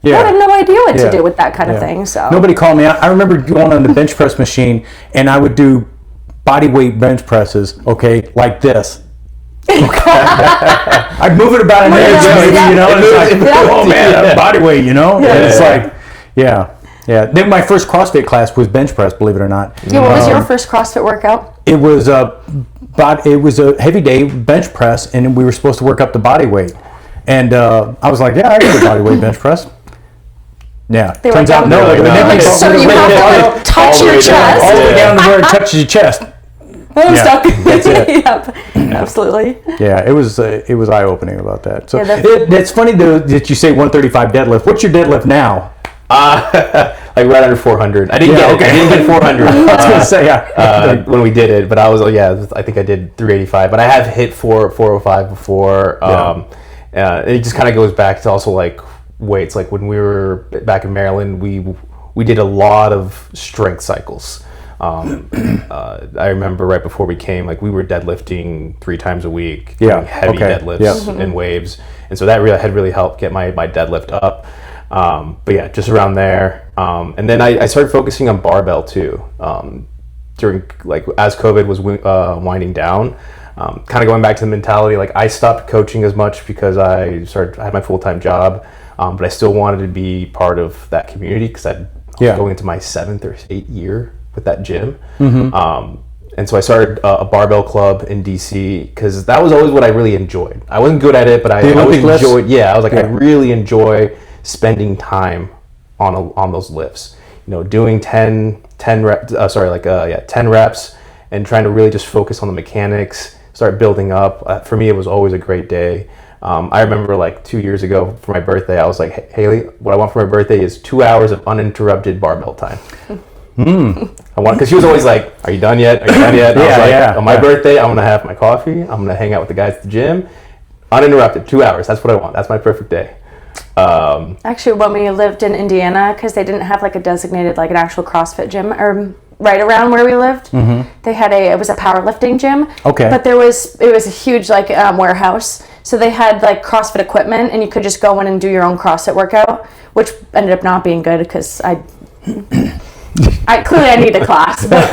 had no idea what to do with that kind of thing. So nobody called me. I remember going on the bench press machine and I would do body weight bench presses, like this. I'd move it about an inch, maybe, and it's like, oh man, body weight, and it's like, Then my first CrossFit class was bench press, believe it or not. Yeah, what was your first CrossFit workout? It was a heavy day bench press, and we were supposed to work up the body weight. And I was like, I can do body weight bench press. Yeah, turns out no. So you have to touch your chest all the way down to where it touches your chest. That's it. Yep, absolutely. Yeah, it was eye-opening about that. So it's funny though that you say 135 deadlift. What's your deadlift now? Like right under 400. I didn't get 400. I was gonna say when we did it, but I think I did 385. But I have hit 405 before. It just kind of goes back to also like weights. Like when we were back in Maryland, we did a lot of strength cycles. I remember right before we came, like we were deadlifting 3 times a week, doing heavy deadlifts and waves, and so that really helped get my deadlift up. But yeah, just around there, and then I started focusing on barbell too. During like as COVID was winding down, kind of going back to the mentality, like I stopped coaching as much because I had my full-time job, but I still wanted to be part of that community because I was going into my 7th or 8th year with that gym. And so I started a barbell club in DC because that was always what I really enjoyed. I wasn't good at it, but I always enjoyed. I was like, I really enjoy spending time on those lifts. You know, doing 10 reps and trying to really just focus on the mechanics, start building up. For me, it was always a great day. I remember like 2 years ago for my birthday, I was like, hey, Hailey, what I want for my birthday is 2 hours of uninterrupted barbell time. I want, because she was always like, are you done yet? Are you done yet? I was like, on my birthday, I'm going to have my coffee. I'm going to hang out with the guys at the gym. Uninterrupted, 2 hours. That's what I want. That's my perfect day. Actually, when we lived in Indiana, because they didn't have like a designated, like an actual CrossFit gym, or right around where we lived, they had it was a powerlifting gym. Okay. But it was a huge like warehouse. So they had like CrossFit equipment, and you could just go in and do your own CrossFit workout, which ended up not being good because I clearly need a class, but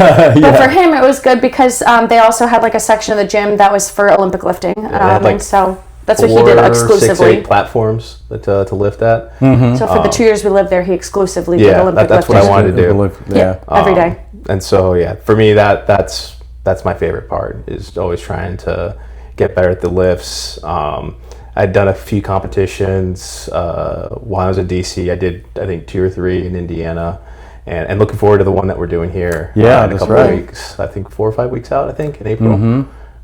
for him it was good because they also had like a section of the gym that was for Olympic lifting, and so that's what he did exclusively. 6, 8 platforms to lift at. So for the 2 years we lived there, he exclusively did Olympic that's lifting. what I wanted to do. Every day. And so for me that's my favorite part, is always trying to get better at the lifts. I'd done a few competitions while I was in DC. I did, I think, 2 or 3 in Indiana, and looking forward to the one that we're doing here in a couple of weeks. I think 4 or 5 weeks out, I think, in April.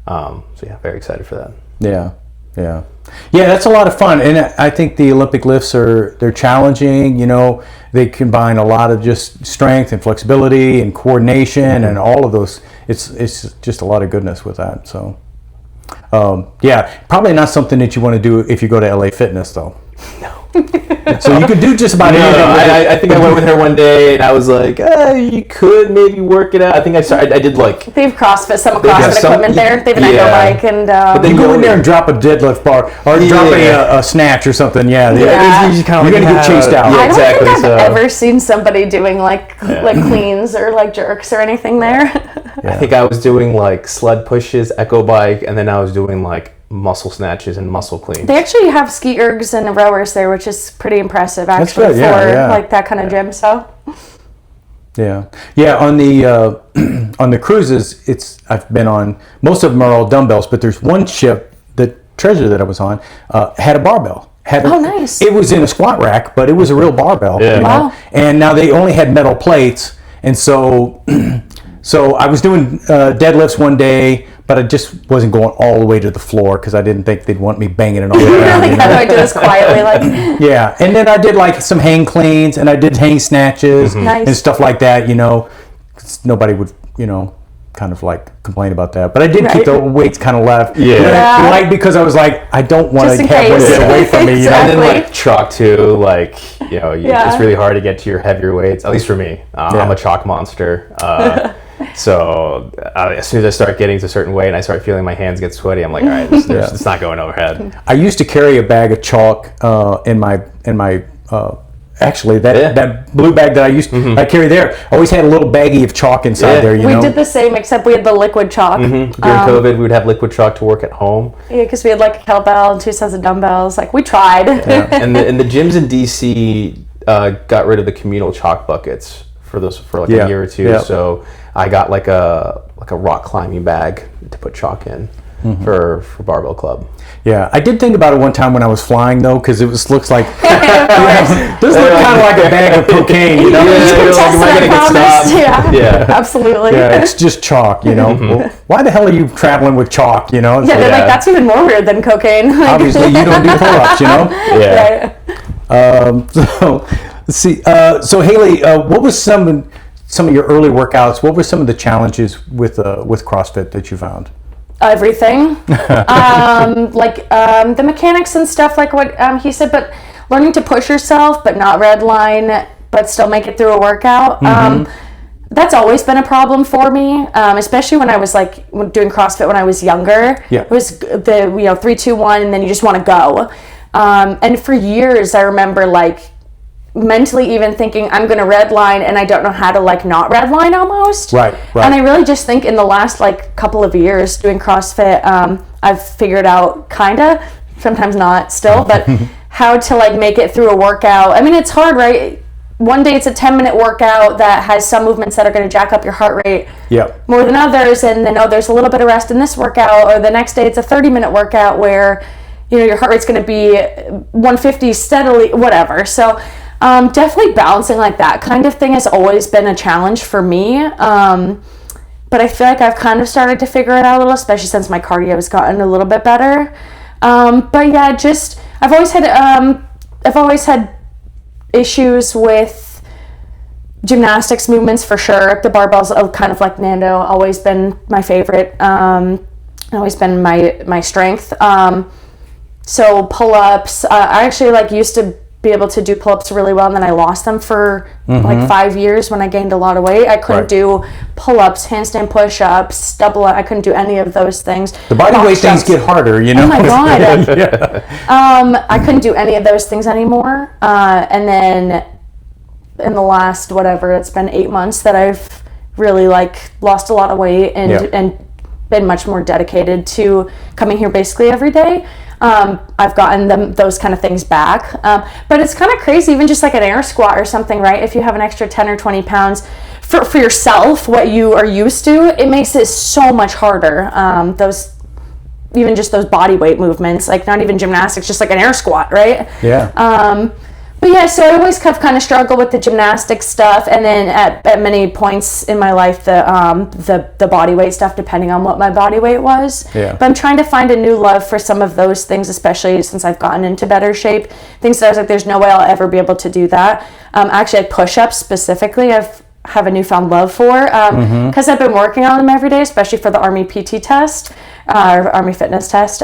So very excited for that. Yeah, that's a lot of fun, and I think the Olympic lifts they're challenging. You know, they combine a lot of just strength and flexibility and coordination and all of those. It's just a lot of goodness with that. So, probably not something that you want to do if you go to LA Fitness, though. No. So you could do just about anything. I think I went with her one day, and I was like, you could maybe work it out. I think I did like... They have CrossFit equipment there. They have an echo bike, and... but then go in there and drop a deadlift bar, or drop a snatch or something. You're going to get chased out. I don't think I've ever seen somebody doing like cleans or like jerks or anything there. I think I was doing like sled pushes, echo bike, and then I was doing like muscle snatches and muscle cleans. They actually have ski ergs and rowers there, which is pretty impressive actually for like that kind of gym. So on the cruises, I've been on, most of them are all dumbbells, but there's one ship, the Treasure that I was on, had a barbell. Nice. It was in a squat rack, but it was a real barbell. You know? And now they only had metal plates, and so I was doing deadlifts one day, but I just wasn't going all the way to the floor because I didn't think they'd want me banging it all the way down. How do I do this quietly? And then I did like some hang cleans, and I did hang snatches and stuff like that. You know, 'cause nobody would, kind of like complain about that. But I did keep the weights kind of left. Like because I was like, I don't want to have one get away from me. And then like chalk too, it's really hard to get to your heavier weights. At least for me, I'm a chalk monster. So as soon as I start getting to a certain weight and I start feeling my hands get sweaty, I'm like, all right, it's not going overhead. I used to carry a bag of chalk in my actually that blue bag that I carry there always had a little baggie of chalk inside there. We did the same, except we had the liquid chalk. During COVID, we would have liquid chalk to work at home. Yeah, because we had like a kettlebell and 2 sets of dumbbells. Like we tried. And the gyms in DC got rid of the communal chalk buckets for a year or two. So I got like a rock climbing bag to put chalk in for barbell club. Yeah, I did think about it one time when I was flying though, because it looks like this looked kind of like a bag of cocaine. You know, absolutely. Yeah, it's just chalk. Well, why the hell are you traveling with chalk? They're like, that's even more weird than cocaine. Obviously, you don't do pull-ups. So let's see. So Hailey, what was some of your early workouts? What were some of the challenges with CrossFit that you found? Everything, the mechanics and stuff, like what he said, but learning to push yourself, but not redline, but still make it through a workout. That's always been a problem for me, especially when I was like doing CrossFit when I was younger. Yeah. It was the 3, 2, 1, and then you just want to go. And for years, I remember like mentally even thinking I'm going to redline and I don't know how to like not redline almost. Right. And I really just think in the last like couple of years doing CrossFit, I've figured out kinda, sometimes not still, but how to like make it through a workout. I mean, it's hard, right? One day it's a 10-minute workout that has some movements that are going to jack up your heart rate more than others, and then there's a little bit of rest in this workout, or the next day it's a 30-minute workout where your heart rate's going to be 150 steadily, whatever. So definitely balancing like that kind of thing has always been a challenge for me. But I feel like I've kind of started to figure it out a little, especially since my cardio has gotten a little bit better. But yeah, just I've always had issues with gymnastics movements for sure. The barbells, kind of like Nando, always been my favorite. Always been my strength. So pull-ups, I actually like used to be able to do pull-ups really well, and then I lost them for like 5 years when I gained a lot of weight. I couldn't do pull-ups, handstand push-ups, I couldn't do any of those things. The body weight things get harder, Oh my god. I couldn't do any of those things anymore. And then in the last it's been 8 months that I've really like lost a lot of weight and been much more dedicated to coming here basically every day. I've gotten those kind of things back. But it's kind of crazy, even just like an air squat or something, right? If you have an extra 10 or 20 pounds for yourself, what you are used to, it makes it so much harder. Even just those body weight movements, like not even gymnastics, just like an air squat, right? Yeah. But yeah, so I always have kind of struggled with the gymnastics stuff, and then at many points in my life, the body weight stuff, depending on what my body weight was. Yeah. But I'm trying to find a new love for some of those things, especially since I've gotten into better shape. Things that I was like, there's no way I'll ever be able to do that. Actually, like push-ups specifically, have a newfound love for, because I've been working on them every day, especially for the Army PT test, or Army fitness test.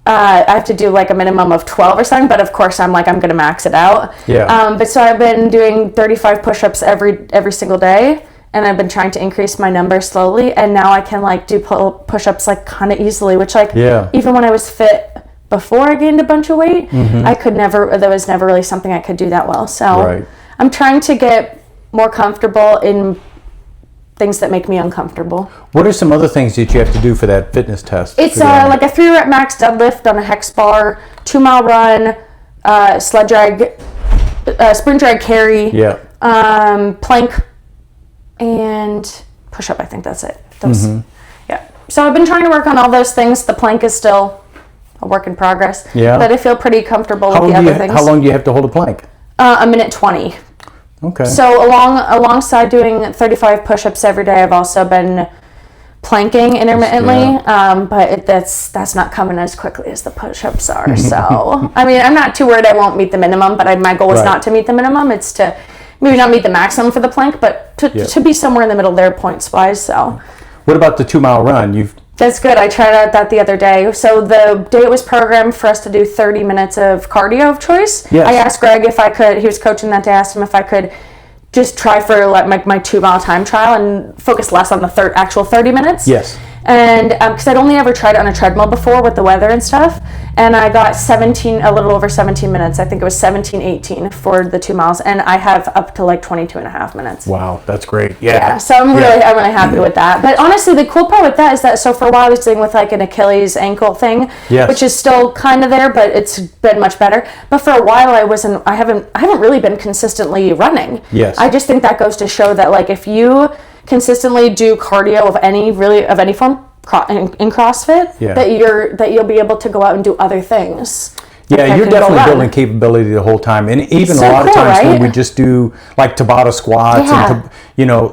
I have to do like a minimum of 12 or something, but of course I'm going to max it out. Yeah. But so I've been doing 35 push-ups every single day, and I've been trying to increase my number slowly, and now I can like do push-ups like kind of easily, which even when I was fit before I gained a bunch of weight, that was never really something I could do that well. So I'm trying to get more comfortable in things that make me uncomfortable. What are some other things that you have to do for that fitness test? It's like a 3-rep max deadlift on a hex bar, 2-mile run, sled drag, sprint drag carry, plank, and push up. I think that's it. Yeah. So I've been trying to work on all those things. The plank is still a work in progress. Yeah. But I feel pretty comfortable with the other things. How long do you have to hold a plank? A minute 20. Okay. So alongside doing 35 push-ups every day, I've also been planking intermittently, but that's not coming as quickly as the push-ups are. So, I mean, I'm not too worried I won't meet the minimum, but my goal is not to meet the minimum. It's to maybe not meet the maximum for the plank, but to be somewhere in the middle there points-wise. So, what about the 2-mile run? That's good. I tried out that the other day. So the day it was programmed for us to do 30 minutes of cardio of choice. Yes. I asked Greg if I could, he was coaching that day, I asked him if I could just try for like my 2-mile time trial and focus less on the actual 30 minutes. Yes. And because I'd only ever tried it on a treadmill before with the weather and stuff, and I got a little over 17 minutes. I think it was 17:18 for the 2 miles, and I have up to like 22 and a half minutes. Wow, that's great. Yeah. So I'm really happy with that. But honestly, the cool part with that is that for a while I was dealing with like an Achilles ankle thing, which is still kind of there, but it's been much better. But for a while I haven't really been consistently running. Yes. I just think that goes to show that like if you consistently do cardio of any form in CrossFit, that you'll be able to go out and do other things. Yeah, you're definitely building capability the whole time, and even a lot of times when we just do like Tabata squats and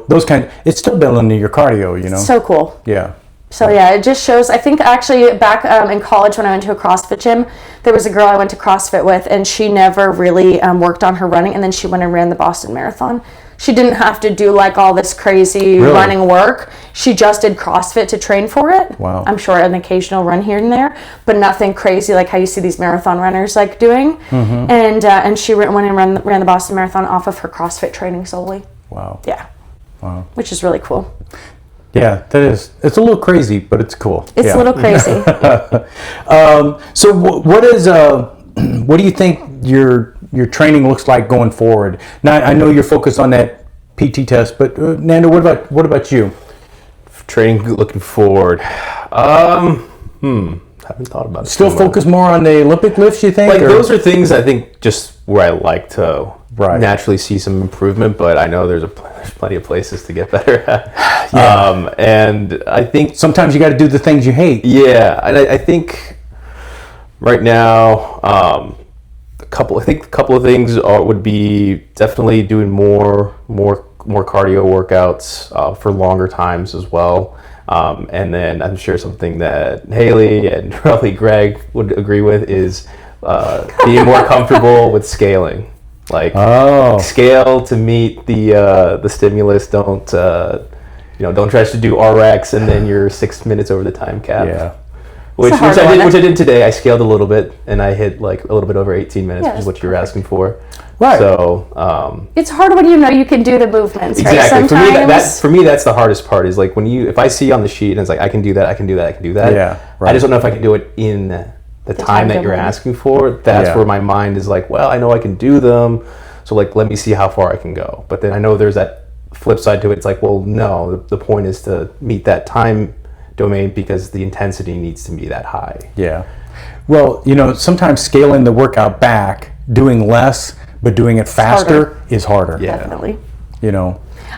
those it's still building your cardio. So cool. Yeah. So yeah, it just shows. I think actually back in college when I went to a CrossFit gym, there was a girl I went to CrossFit with, and she never really worked on her running, and then she went and ran the Boston Marathon. She didn't have to do like all this crazy running work. She just did CrossFit to train for it. Wow. I'm sure an occasional run here and there, but nothing crazy like how you see these marathon runners like doing. And she went and ran the Boston Marathon off of her CrossFit training solely. Wow. Yeah. Wow. which is really cool. Yeah, that is. It's a little crazy, but it's cool. It's a little crazy. So what do you think your training looks like going forward? Now, I know you're focused on that PT test, but Nando, what about you? Training looking forward. Haven't thought about it. Still focus more on the Olympic lifts, you think? Those are things I think just where I like to naturally see some improvement, but I know there's plenty of places to get better at. Yeah. And I think sometimes you got to do the things you hate. Yeah, and I think right now, a couple of things would be definitely doing more cardio workouts for longer times as well. And then I'm sure something that Hailey and probably Greg would agree with is being more comfortable with scaling. Scale to meet the stimulus. Don't try to do RX and then you're 6 minutes over the time cap. Yeah. Which I did today. I scaled a little bit and I hit like a little bit over 18 minutes, which is what you were asking for. Right. So it's hard when you know you can do the movements. Exactly. Right? For me, that's the hardest part. Is like if I see on the sheet and it's like I can do that, I can do that, I can do that. Yeah. Right. I just don't know if I can do it in the time that you're asking for. That's where my mind is like, well, I know I can do them, so like let me see how far I can go. But then I know there's that flip side to it. It's like, well, no, the point is to meet that time domain because the intensity needs to be that high. Yeah. Well, sometimes scaling the workout back, doing less but doing it faster is harder. Yeah. Definitely.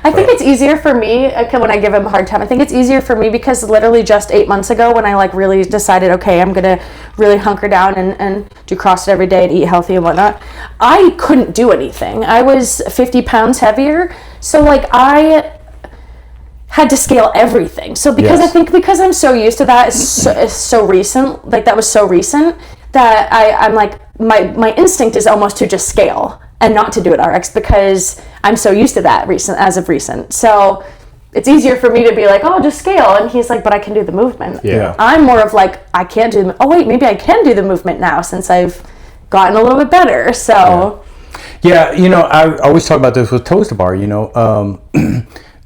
I think it's easier for me when I give him a hard time. I think it's easier for me because literally just 8 months ago when I really decided, okay, I'm going to really hunker down and do CrossFit every day and eat healthy and whatnot, I couldn't do anything. I was 50 pounds heavier. So I had to scale everything. So I think because I'm so used to that, it's so recent, that was so recent that I'm like, my instinct is almost to just scale and not to do it RX because I'm so used to that as of recent. So it's easier for me to be like, oh, just scale. And he's like, but I can do the movement. Yeah. I'm more of like, I can't do maybe I can do the movement now since I've gotten a little bit better. So yeah, I always talk about this with toes to bar,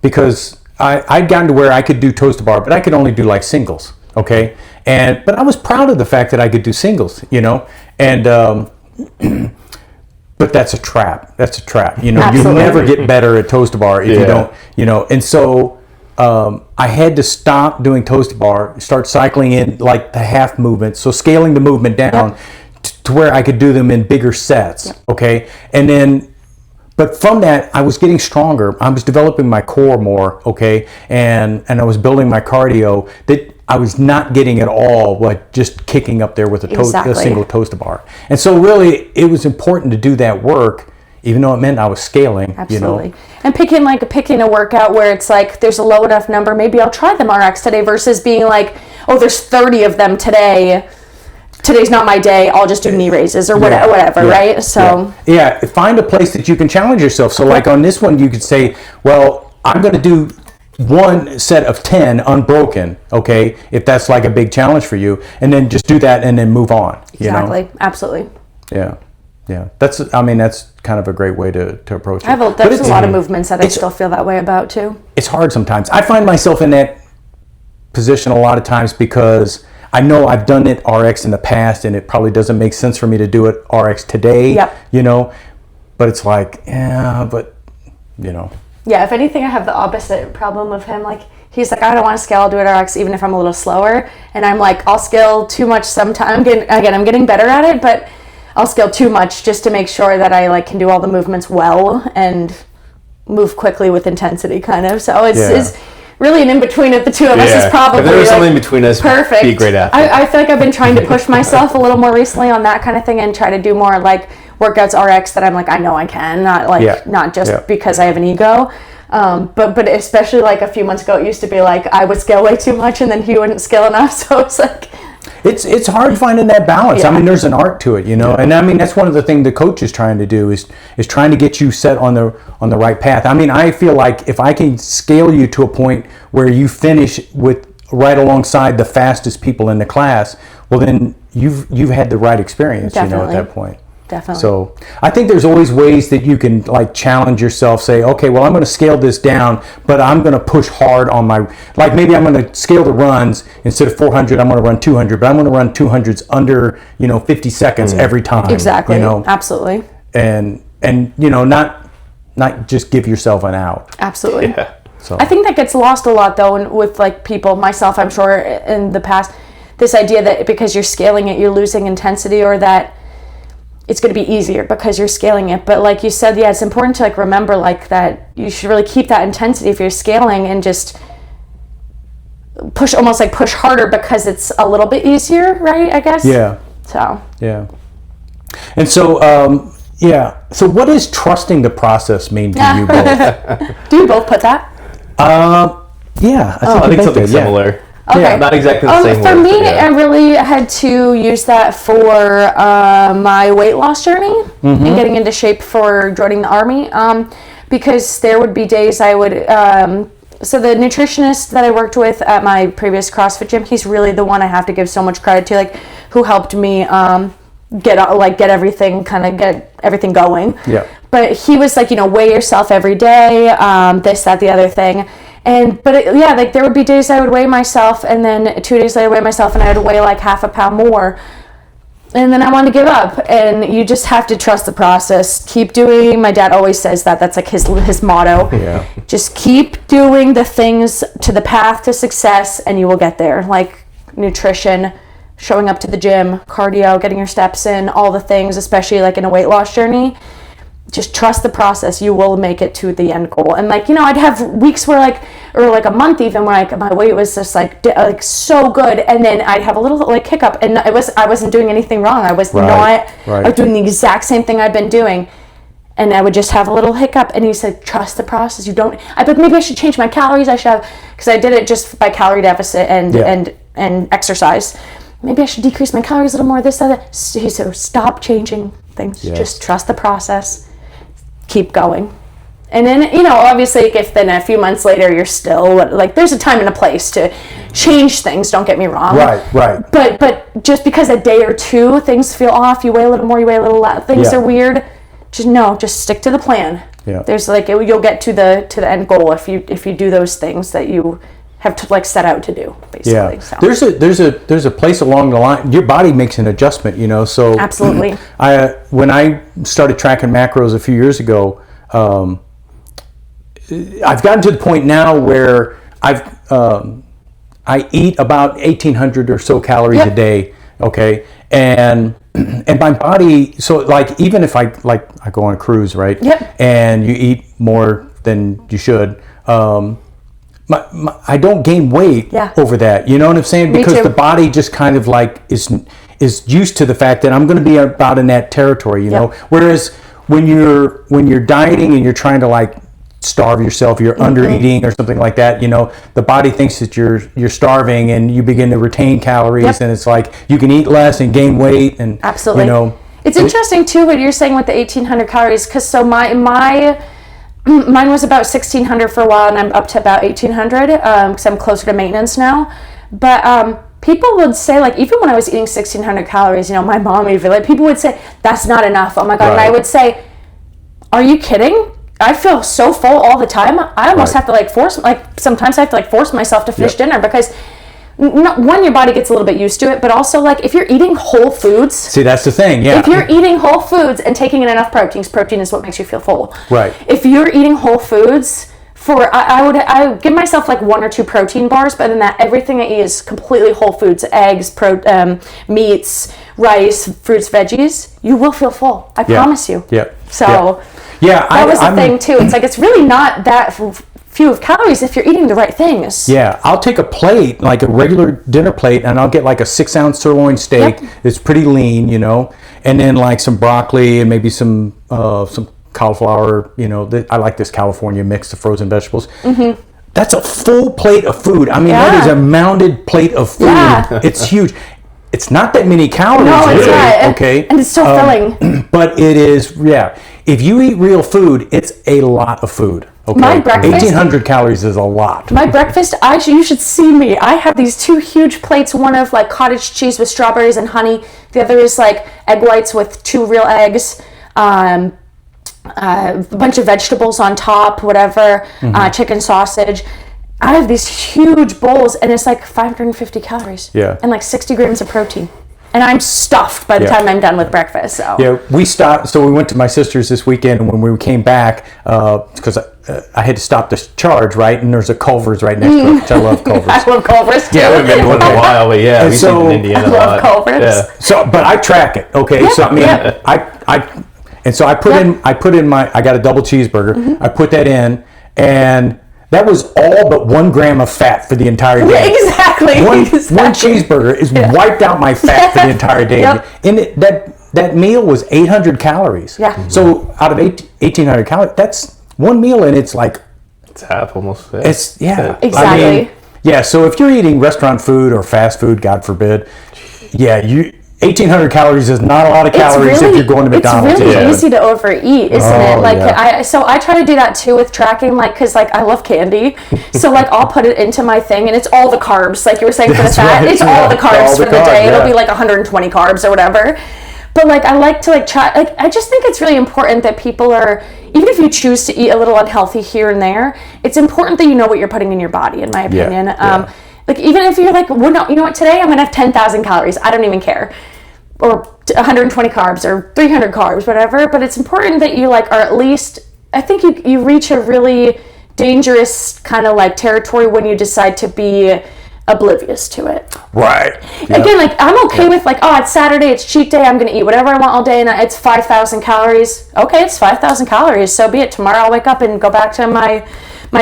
because I'd gotten to where I could do toes to bar, but I could only do like singles. Okay. But I was proud of the fact that I could do singles, and but that's a trap. You never get better at toes to bar if you don't, and so I had to stop doing toes to bar, start cycling in like the half movement, so scaling the movement down to where I could do them in bigger sets. Okay. And then but from that, I was getting stronger. I was developing my core more, okay, and I was building my cardio that I was not getting at all, just kicking up there with a single toes to bar. And so really, it was important to do that work, even though it meant I was scaling. Absolutely. And picking a workout where it's like, there's a low enough number, maybe I'll try them RX today versus being like, oh, there's 30 of them today. Today's not my day, I'll just do knee raises or whatever, right? So yeah, find a place that you can challenge yourself. So like on this one, you could say, well, I'm going to do one set of 10 unbroken, okay, if that's like a big challenge for you, and then just do that and then move on. Exactly, absolutely. Yeah. That's kind of a great way to approach it. There's a lot of movements that I still feel that way about too. It's hard sometimes. I find myself in that position a lot of times because I know I've done it RX in the past and it probably doesn't make sense for me to do it RX today, but it's like, Yeah, if anything, I have the opposite problem of him. Like, he's like, I don't want to scale, I'll do it RX even if I'm a little slower. And I'm like, I'll scale too much sometime. I'm getting better at it, but I'll scale too much just to make sure that I can do all the movements well and move quickly with intensity kind of. So it's really an in-between of the two of us is probably, if there was something between us, perfect. Be a great athlete. I feel like I've been trying to push myself a little more recently on that kind of thing and try to do more workouts RX that I'm like, I know I can, not just because I have an ego. But especially a few months ago, it used to be like I would scale way too much and then he wouldn't scale enough. So it's like, it's hard finding that balance. I mean, there's an art to it, and I mean, that's one of the things the coach is trying to do is trying to get you set on the right path. I mean, I feel like if I can scale you to a point where you finish with right alongside the fastest people in the class, well, then you've had the right experience, at that point. Definitely. So I think there's always ways that you can like challenge yourself, say, okay, well, I'm going to scale this down, but I'm going to push hard on my, like maybe I'm going to scale the runs instead of 400, I'm going to run 200, but I'm going to run 200s under, 50 seconds every time. Exactly. Absolutely. And not just give yourself an out. Absolutely. Yeah. So I think that gets lost a lot though with like people, myself, I'm sure in the past, this idea that because you're scaling it, you're losing intensity, or that it's going to be easier because you're scaling it. But like you said, yeah, it's important to like remember like that you should really keep that intensity if you're scaling, and just push harder because it's a little bit easier, right? I guess. Yeah. So. Yeah. And so, so what does trusting the process mean to you both? Do you both put that? Yeah. I think something similar. Yeah. Okay. Yeah, not exactly the same for word, me, but yeah. I really had to use that for my weight loss journey and getting into shape for joining the Army, because there would be days I would so the nutritionist that I worked with at my previous CrossFit gym, he's really the one I have to give so much credit to, like, who helped me get everything going. Yeah. But he was like, weigh yourself every day, this, that, the other thing. There would be days I would weigh myself, and then 2 days later weigh myself, and I would weigh like half a pound more. And then I wanted to give up, and you just have to trust the process. Keep doing. My dad always says that. That's like his motto. Yeah. Just keep doing the things to the path to success, and you will get there. Like nutrition, showing up to the gym, cardio, getting your steps in, all the things, especially like in a weight loss journey. Just trust the process. You will make it to the end goal. And I'd have weeks where or a month even, where my weight was just like so good, and then I'd have a little hiccup, and I wasn't doing anything wrong. I was I was doing the exact same thing I'd been doing, and I would just have a little hiccup. And he said, trust the process. But maybe I should change my calories. I should have, because I did it just by calorie deficit and exercise. Maybe I should decrease my calories a little more. This, that. He said, stop changing things. Yes. Just trust the process. Keep going. And then, obviously, if then a few months later you're still, there's a time and a place to change things, don't get me wrong. Right. But just because a day or two things feel off, you weigh a little more, you weigh a little less, things are weird, just stick to the plan. Yeah. There's you'll get to the end goal if you do those things that you have to set out to do, basically. Yeah. So. There's a place along the line. Your body makes an adjustment, so absolutely. When I started tracking macros a few years ago, I've gotten to the point now where I eat about 1,800 or so calories a day. Okay. And my body, so even if I go on a cruise, right? Yep. And you eat more than you should, I don't gain weight over that. You know what I'm saying? Because the body just kind of is used to the fact that I'm going to be about in that territory, know. Whereas when you're dieting and you're trying to starve yourself, you're under eating or something like that, the body thinks that you're starving, and you begin to retain calories, and it's you can eat less and gain weight, and absolutely. It's interesting too what you're saying with the 1,800 calories, because so mine was about 1,600 for a while, and I'm up to about 1,800 because I'm closer to maintenance now. But people would say, even when I was eating 1,600 calories, my mom even, people would say, that's not enough. Oh my God. Right. And I would say, are you kidding? I feel so full all the time. I almost have to sometimes I have to force myself to finish dinner, because one, your body gets a little bit used to it, but also if you're eating whole foods. See, that's the thing, yeah. If you're eating whole foods and taking in enough proteins, protein is what makes you feel full. Right. If you're eating whole foods, I would give myself 1 or 2 protein bars, but then everything I eat is completely whole foods, eggs, meats, rice, fruits, veggies. You will feel full. I promise you. Yeah. So that was the thing too. It's it's really not that few of calories if you're eating the right things. Yeah, I'll take a plate, a regular dinner plate, and I'll get a 6-ounce sirloin steak. Yep. It's pretty lean, and then some broccoli and maybe some cauliflower. I like this California mix of frozen vegetables. Mm-hmm. That's a full plate of food. I mean, that is a mounted plate of food. Yeah. It's huge. It's not that many calories. No, it's really, not. Okay, and it's so filling. But it is, if you eat real food, it's a lot of food. Okay. My breakfast, 1,800 calories is a lot. My breakfast, you should see me. I have these 2 huge plates, one of like cottage cheese with strawberries and honey. The other is like egg whites with 2 real eggs, a bunch of vegetables on top, whatever, chicken sausage. I have these huge bowls, and it's like 550 calories. Yeah. And like 60 grams of protein. And I'm stuffed by the time I'm done with breakfast. So. Yeah, we stopped. So we went to my sister's this weekend, and when we came back, because I had to stop this charge, right? And there's a Culver's right next to it, which I love Culver's. I love Culver's too. Yeah, we've been to one in a while, but yeah, we've been in Indiana a lot. I love Culver's. Yeah. So, but I track it, okay? Yeah, So I mean, yeah. I put in I got a double cheeseburger. I put that in, and that was all but 1 gram of fat for the entire day. Yeah, exactly. One cheeseburger is wiped out my fat for the entire day. And that meal was 800 calories. Yeah. So out of 1,800 calories, that's one meal, and it's like, it's half almost. Yeah. it's Exactly. I mean, so if you're eating restaurant food or fast food, God forbid, 1,800 calories is not a lot of calories if you're going to McDonald's. It's really easy to overeat, isn't it? Like I try to do that too with tracking, like, because like I love candy, so like I'll put it into my thing, and it's all the carbs, like you were saying for the fat. Right, it's all the carbs for the day. It'll be like 120 carbs or whatever. But like I like to like try. Like I just think it's really important that people are, even if you choose to eat a little unhealthy here and there, it's important that you know what you're putting in your body. In my opinion. Like, even if you're like, well, no, you know what, today I'm going to have 10,000 calories. I don't even care. Or 120 carbs or 300 carbs, whatever. But it's important that you, like, are at least, I think you reach a really dangerous kind of, like, territory when you decide to be oblivious to it. Right. Again, like, I'm okay with, like, oh, it's Saturday, it's cheat day, I'm going to eat whatever I want all day, and it's 5,000 calories. Okay, it's 5,000 calories, so be it. Tomorrow I'll wake up and go back to my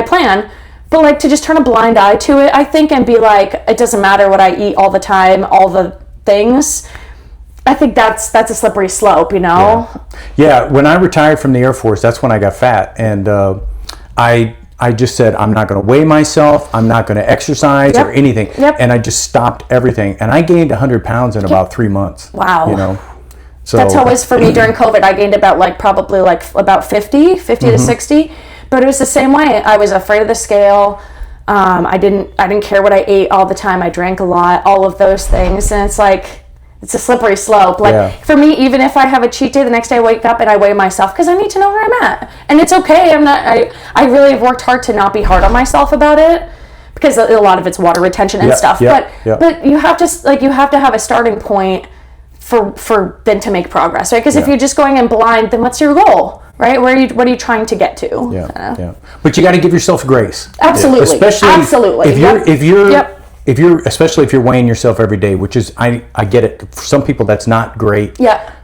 plan. But like to just turn a blind eye to it, I think, and be like, it doesn't matter what I eat all the time, all the things. I think that's a slippery slope, you know? Yeah, when I retired from the Air Force, that's when I got fat. And I just said, I'm not going to weigh myself. I'm not going to exercise or anything. And I just stopped everything. And I gained 100 pounds in about 3 months. Wow. You know? So that's how it was for me during COVID. I gained probably about 50 to 60. But it was the same way. I was afraid of the scale. I didn't care what I ate all the time. I drank a lot, all of those things. And it's like, it's a slippery slope. Like for me, even if I have a cheat day, the next day I wake up and I weigh myself because I need to know where I'm at. And it's okay. I really have worked hard to not be hard on myself about it, because a lot of it's water retention and stuff. But you have to have a starting point for then to make progress, right? Because if you're just going in blind, then what's your goal? Right? What are you trying to get to? Yeah. But you got to give yourself grace. Absolutely. Especially if you're especially if you're weighing yourself every day, which is I get it. For some people that's not great. Yeah.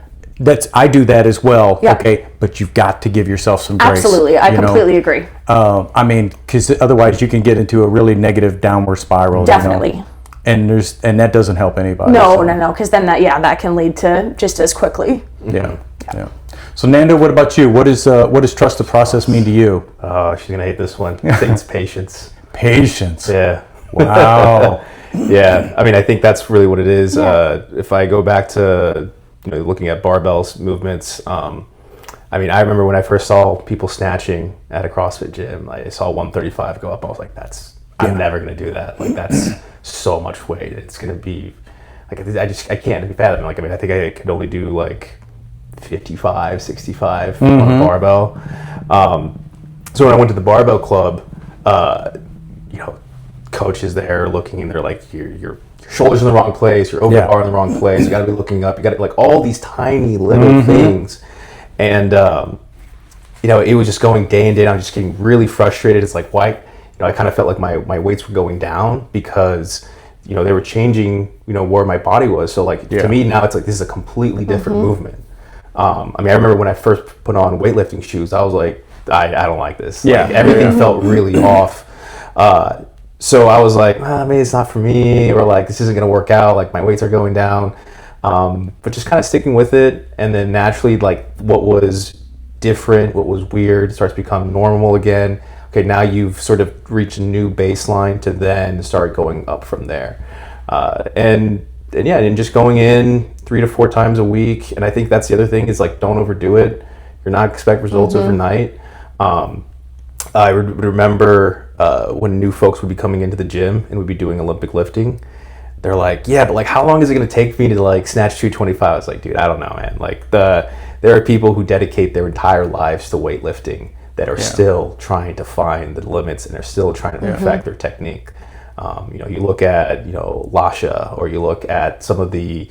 I do that as well. Yeah. Okay. But you've got to give yourself some grace. Absolutely. I completely agree. I mean, because otherwise you can get into a really negative downward spiral. Definitely. You know? And that doesn't help anybody. No, because then that can lead to just as quickly. Yeah. So Nando, what about you? What does trust the process mean to you? Oh, she's gonna hate this one. I think it's patience. Patience. Yeah. Wow. Yeah. I mean, I think that's really what it is. If I go back to looking at barbells movements, I mean, I remember when I first saw people snatching at a CrossFit gym. I saw 135 go up. I was like, I'm never gonna do that. Like, that's so much weight. It's gonna be like, I can't fathom. Like, I mean, I think I could only do like 55, 65 on a barbell. So when I went to the barbell club, coach is there looking, and they're like, your shoulders in the wrong place, your overhead bar in the wrong place, you got to be looking up, you got to, like, all these tiny little things. And it was just going day in, day out. I'm just getting really frustrated. It's like, why? I kind of felt like my weights were going down because they were changing where my body was. So like to me now, it's like, this is a completely different movement. I mean, I remember when I first put on weightlifting shoes, I was like, I don't like this. Like, everything felt really off. So I was like, maybe it's not for me, or like, this isn't going to work out. Like, my weights are going down. But just kind of sticking with it. And then naturally, like, what was different, what was weird starts to become normal again. Okay, now you've sort of reached a new baseline to then start going up from there. And just going in 3 to 4 times a week. And I think that's the other thing is like, don't overdo it. You're not expect results overnight. I would remember when new folks would be coming into the gym and would be doing Olympic lifting. They're like, yeah, but like, how long is it going to take me to like snatch 225? I was like, dude, I don't know, man. Like there are people who dedicate their entire lives to weightlifting that are still trying to find the limits, and they're still trying to perfect their technique. You look at, Lasha, or you look at some of the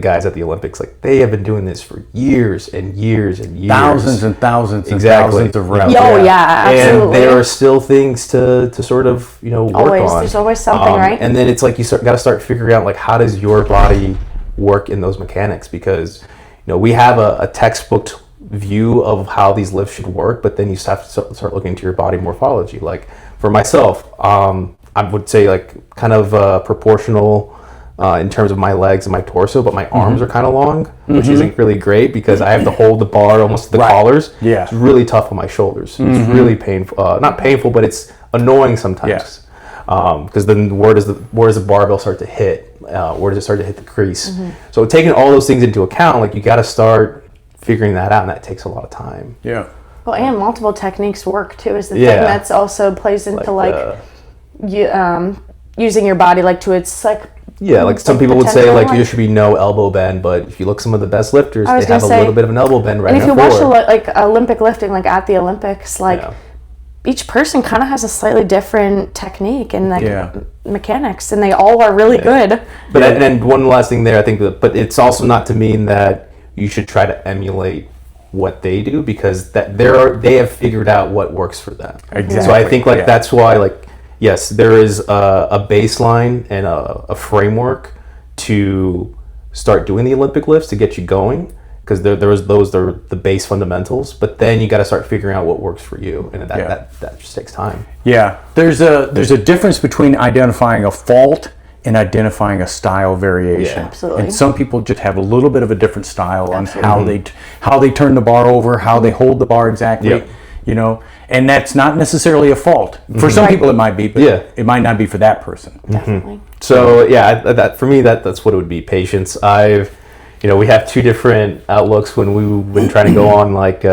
guys at the Olympics, like they have been doing this for years and years and years. Thousands and thousands and thousands of reps. Oh yeah, absolutely. And there are still things to sort of, work on. There's always something, right? And then it's like you got to start figuring out like, how does your body work in those mechanics? Because, we have a textbook view of how these lifts should work, but then you have to start looking into your body morphology. Like for myself, I would say like kind of proportional in terms of my legs and my torso, but my arms are kind of long, which isn't really great because I have to hold the bar almost to the collars. Yeah. It's really tough on my shoulders. It's really painful. Not painful, but it's annoying sometimes. Because then where does the barbell start to hit? Where does it start to hit the crease? So taking all those things into account, like you got to start figuring that out, and that takes a lot of time. Yeah. Well, and multiple techniques work too is the thing that's also plays into using your body like to its like. Yeah, like some people would say like there should be no elbow bend, but if you look some of the best lifters, they have a little bit of an elbow bend right now. And if you watch like Olympic lifting, like at the Olympics, like each person kind of has a slightly different technique and like mechanics, and they all are really good. But and one last thing there, I think but it's also not to mean that you should try to emulate what they do, because they have figured out what works for them. Exactly. So I think that's why yes, there is a baseline and a framework to start doing the Olympic lifts to get you going, because they're the base fundamentals. But then you got to start figuring out what works for you, and that just takes time. Yeah, there's a difference between identifying a fault and identifying a style variation. Yeah, absolutely. And some people just have a little bit of a different style on how they turn the bar over, how they hold the bar exactly. Yep. And that's not necessarily a fault. For some people it might be, but it might not be for that person. Definitely. So that for me, that's what it would be. Patience. We have two different outlooks when we've been trying to go on like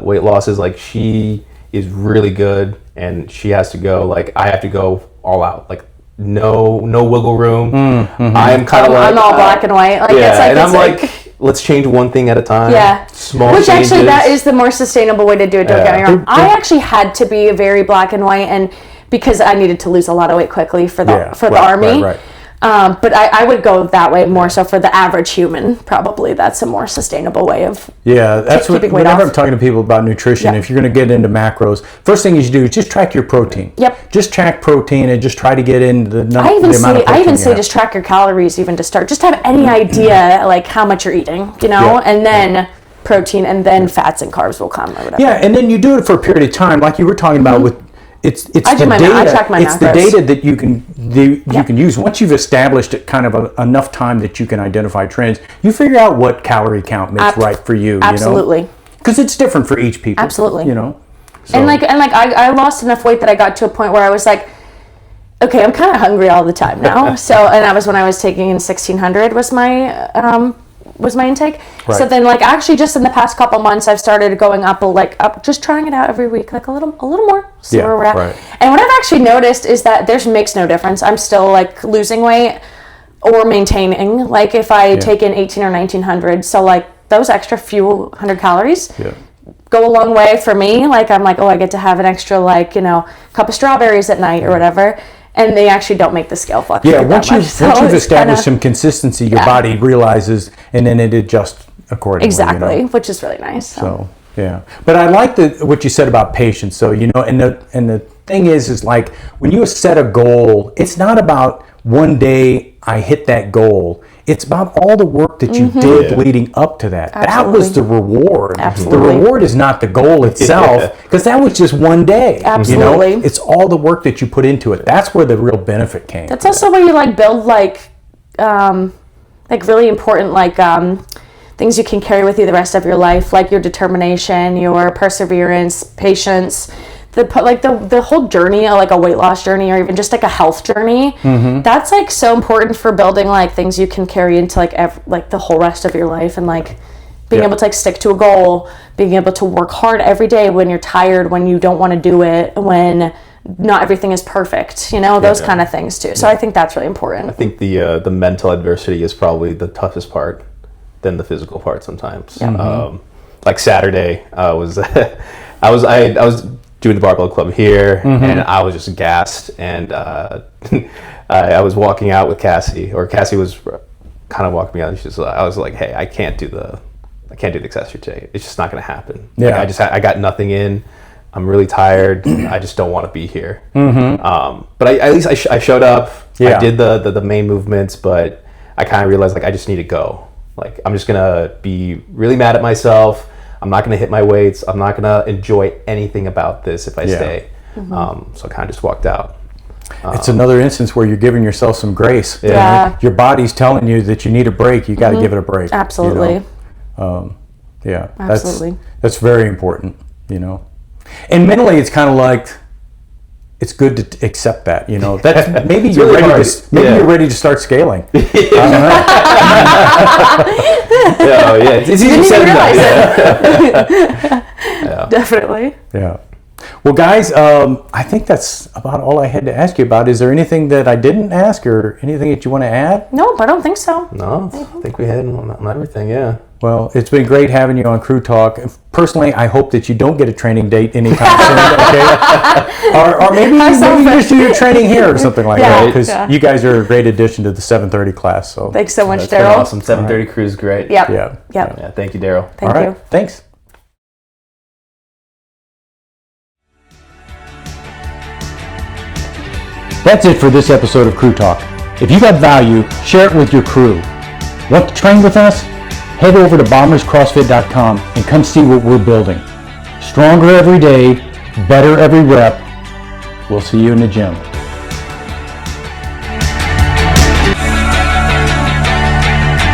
weight losses. Like she is really good and she has to go. Like I have to go all out. Like no wiggle room. I'm kind of I'm all black and white. Let's change one thing at a time. Yeah. Small Which changes. actually, that is the more sustainable way to do it. Don't get me wrong. I actually had to be very black and white, and because I needed to lose a lot of weight quickly for the army. Right. But I would go that way more so for the average human. Probably that's a more sustainable way of that's keeping weight whenever off. I'm talking to people about nutrition, if you're going to get into macros, first thing you should do is just track your protein. Yep. Just track protein and just try to get into the amount of protein. I even say just track your calories even to start. Just have any idea like how much you're eating, and then protein and then fats and carbs will come or whatever. Yeah, and then you do it for a period of time, like you were talking about with. It's the data. It's the data that you can use. Once you've established it kind of enough time that you can identify trends, you figure out what calorie count makes right for you. Absolutely. Because it's different for each people. Absolutely. So. And I lost enough weight that I got to a point where I was like, okay, I'm kind of hungry all the time now. And that was when I was taking in 1600 was my intake. Right. So then actually just in the past couple months I've started going up just trying it out every week, like a little more. See where we're at. Right. And what I've actually noticed is that makes no difference. I'm still losing weight or maintaining. Like if I take in 18 or 1900, so those extra few hundred calories go a long way for me. I'm I get to have an extra cup of strawberries at night or whatever. And they actually don't make the scale fluctuate. Yeah, once you've established some consistency, your body realizes, and then it adjusts accordingly. Exactly, which is really nice. So but I like what you said about patience. So and the thing is when you set a goal, it's not about one day I hit that goal. It's about all the work that you did leading up to that. Absolutely. That was the reward. Absolutely. The reward is not the goal itself, because that was just one day. Absolutely. It's all the work that you put into it. That's where the real benefit came. That's also where you build really important things you can carry with you the rest of your life, like your determination, your perseverance, patience. the whole journey, like a weight loss journey or even just like a health journey, that's like so important for building like things you can carry into like the whole rest of your life, and like being able to like stick to a goal, being able to work hard every day when you're tired, when you don't want to do it, when not everything is perfect, those kind of things too. So I think that's really important. I think the mental adversity is probably the toughest part than the physical part sometimes. Like Saturday, I was doing the barbell club here, and I was just gassed, and I was walking out with Cassie, or Cassie was kind of walking me out. I was like, hey, I can't do the accessory today. It's just not going to happen. Yeah. Like, I got nothing in. I'm really tired. I just don't want to be here. But at least I showed up. I did the main movements, but I kind of realized like I just need to go. Like, I'm just gonna be really mad at myself. I'm not gonna hit my weights. I'm not gonna enjoy anything about this if I stay. So I kind of just walked out. It's another instance where you're giving yourself some grace. Yeah. Your body's telling you that you need a break. You got to give it a break. Absolutely. Absolutely. That's very important. And mentally, it's kind of like, it's good to accept that. That's maybe you're really ready. hard. You're ready to start scaling. It's easy said than done. Definitely. Yeah. Well, guys, I think that's about all I had to ask you about. Is there anything that I didn't ask, or anything that you want to add? Nope, I don't think so. No, I think we hit on everything. Yeah. Well, it's been great having you on Crew Talk. Personally, I hope that you don't get a training date anytime soon, okay? Or maybe you just do your training here or something like that, because you guys are a great addition to the 7:30 class. So thanks so much, Daryl. Daryl. Awesome. 7:30 crew is great. Yep. Yeah. Yeah. Thank you, Daryl. Thank you. Thanks. That's it for this episode of Crew Talk. If you got value, share it with your crew. Want to train with us? Head over to bomberscrossfit.com and come see what we're building. Stronger every day, better every rep. We'll see you in the gym.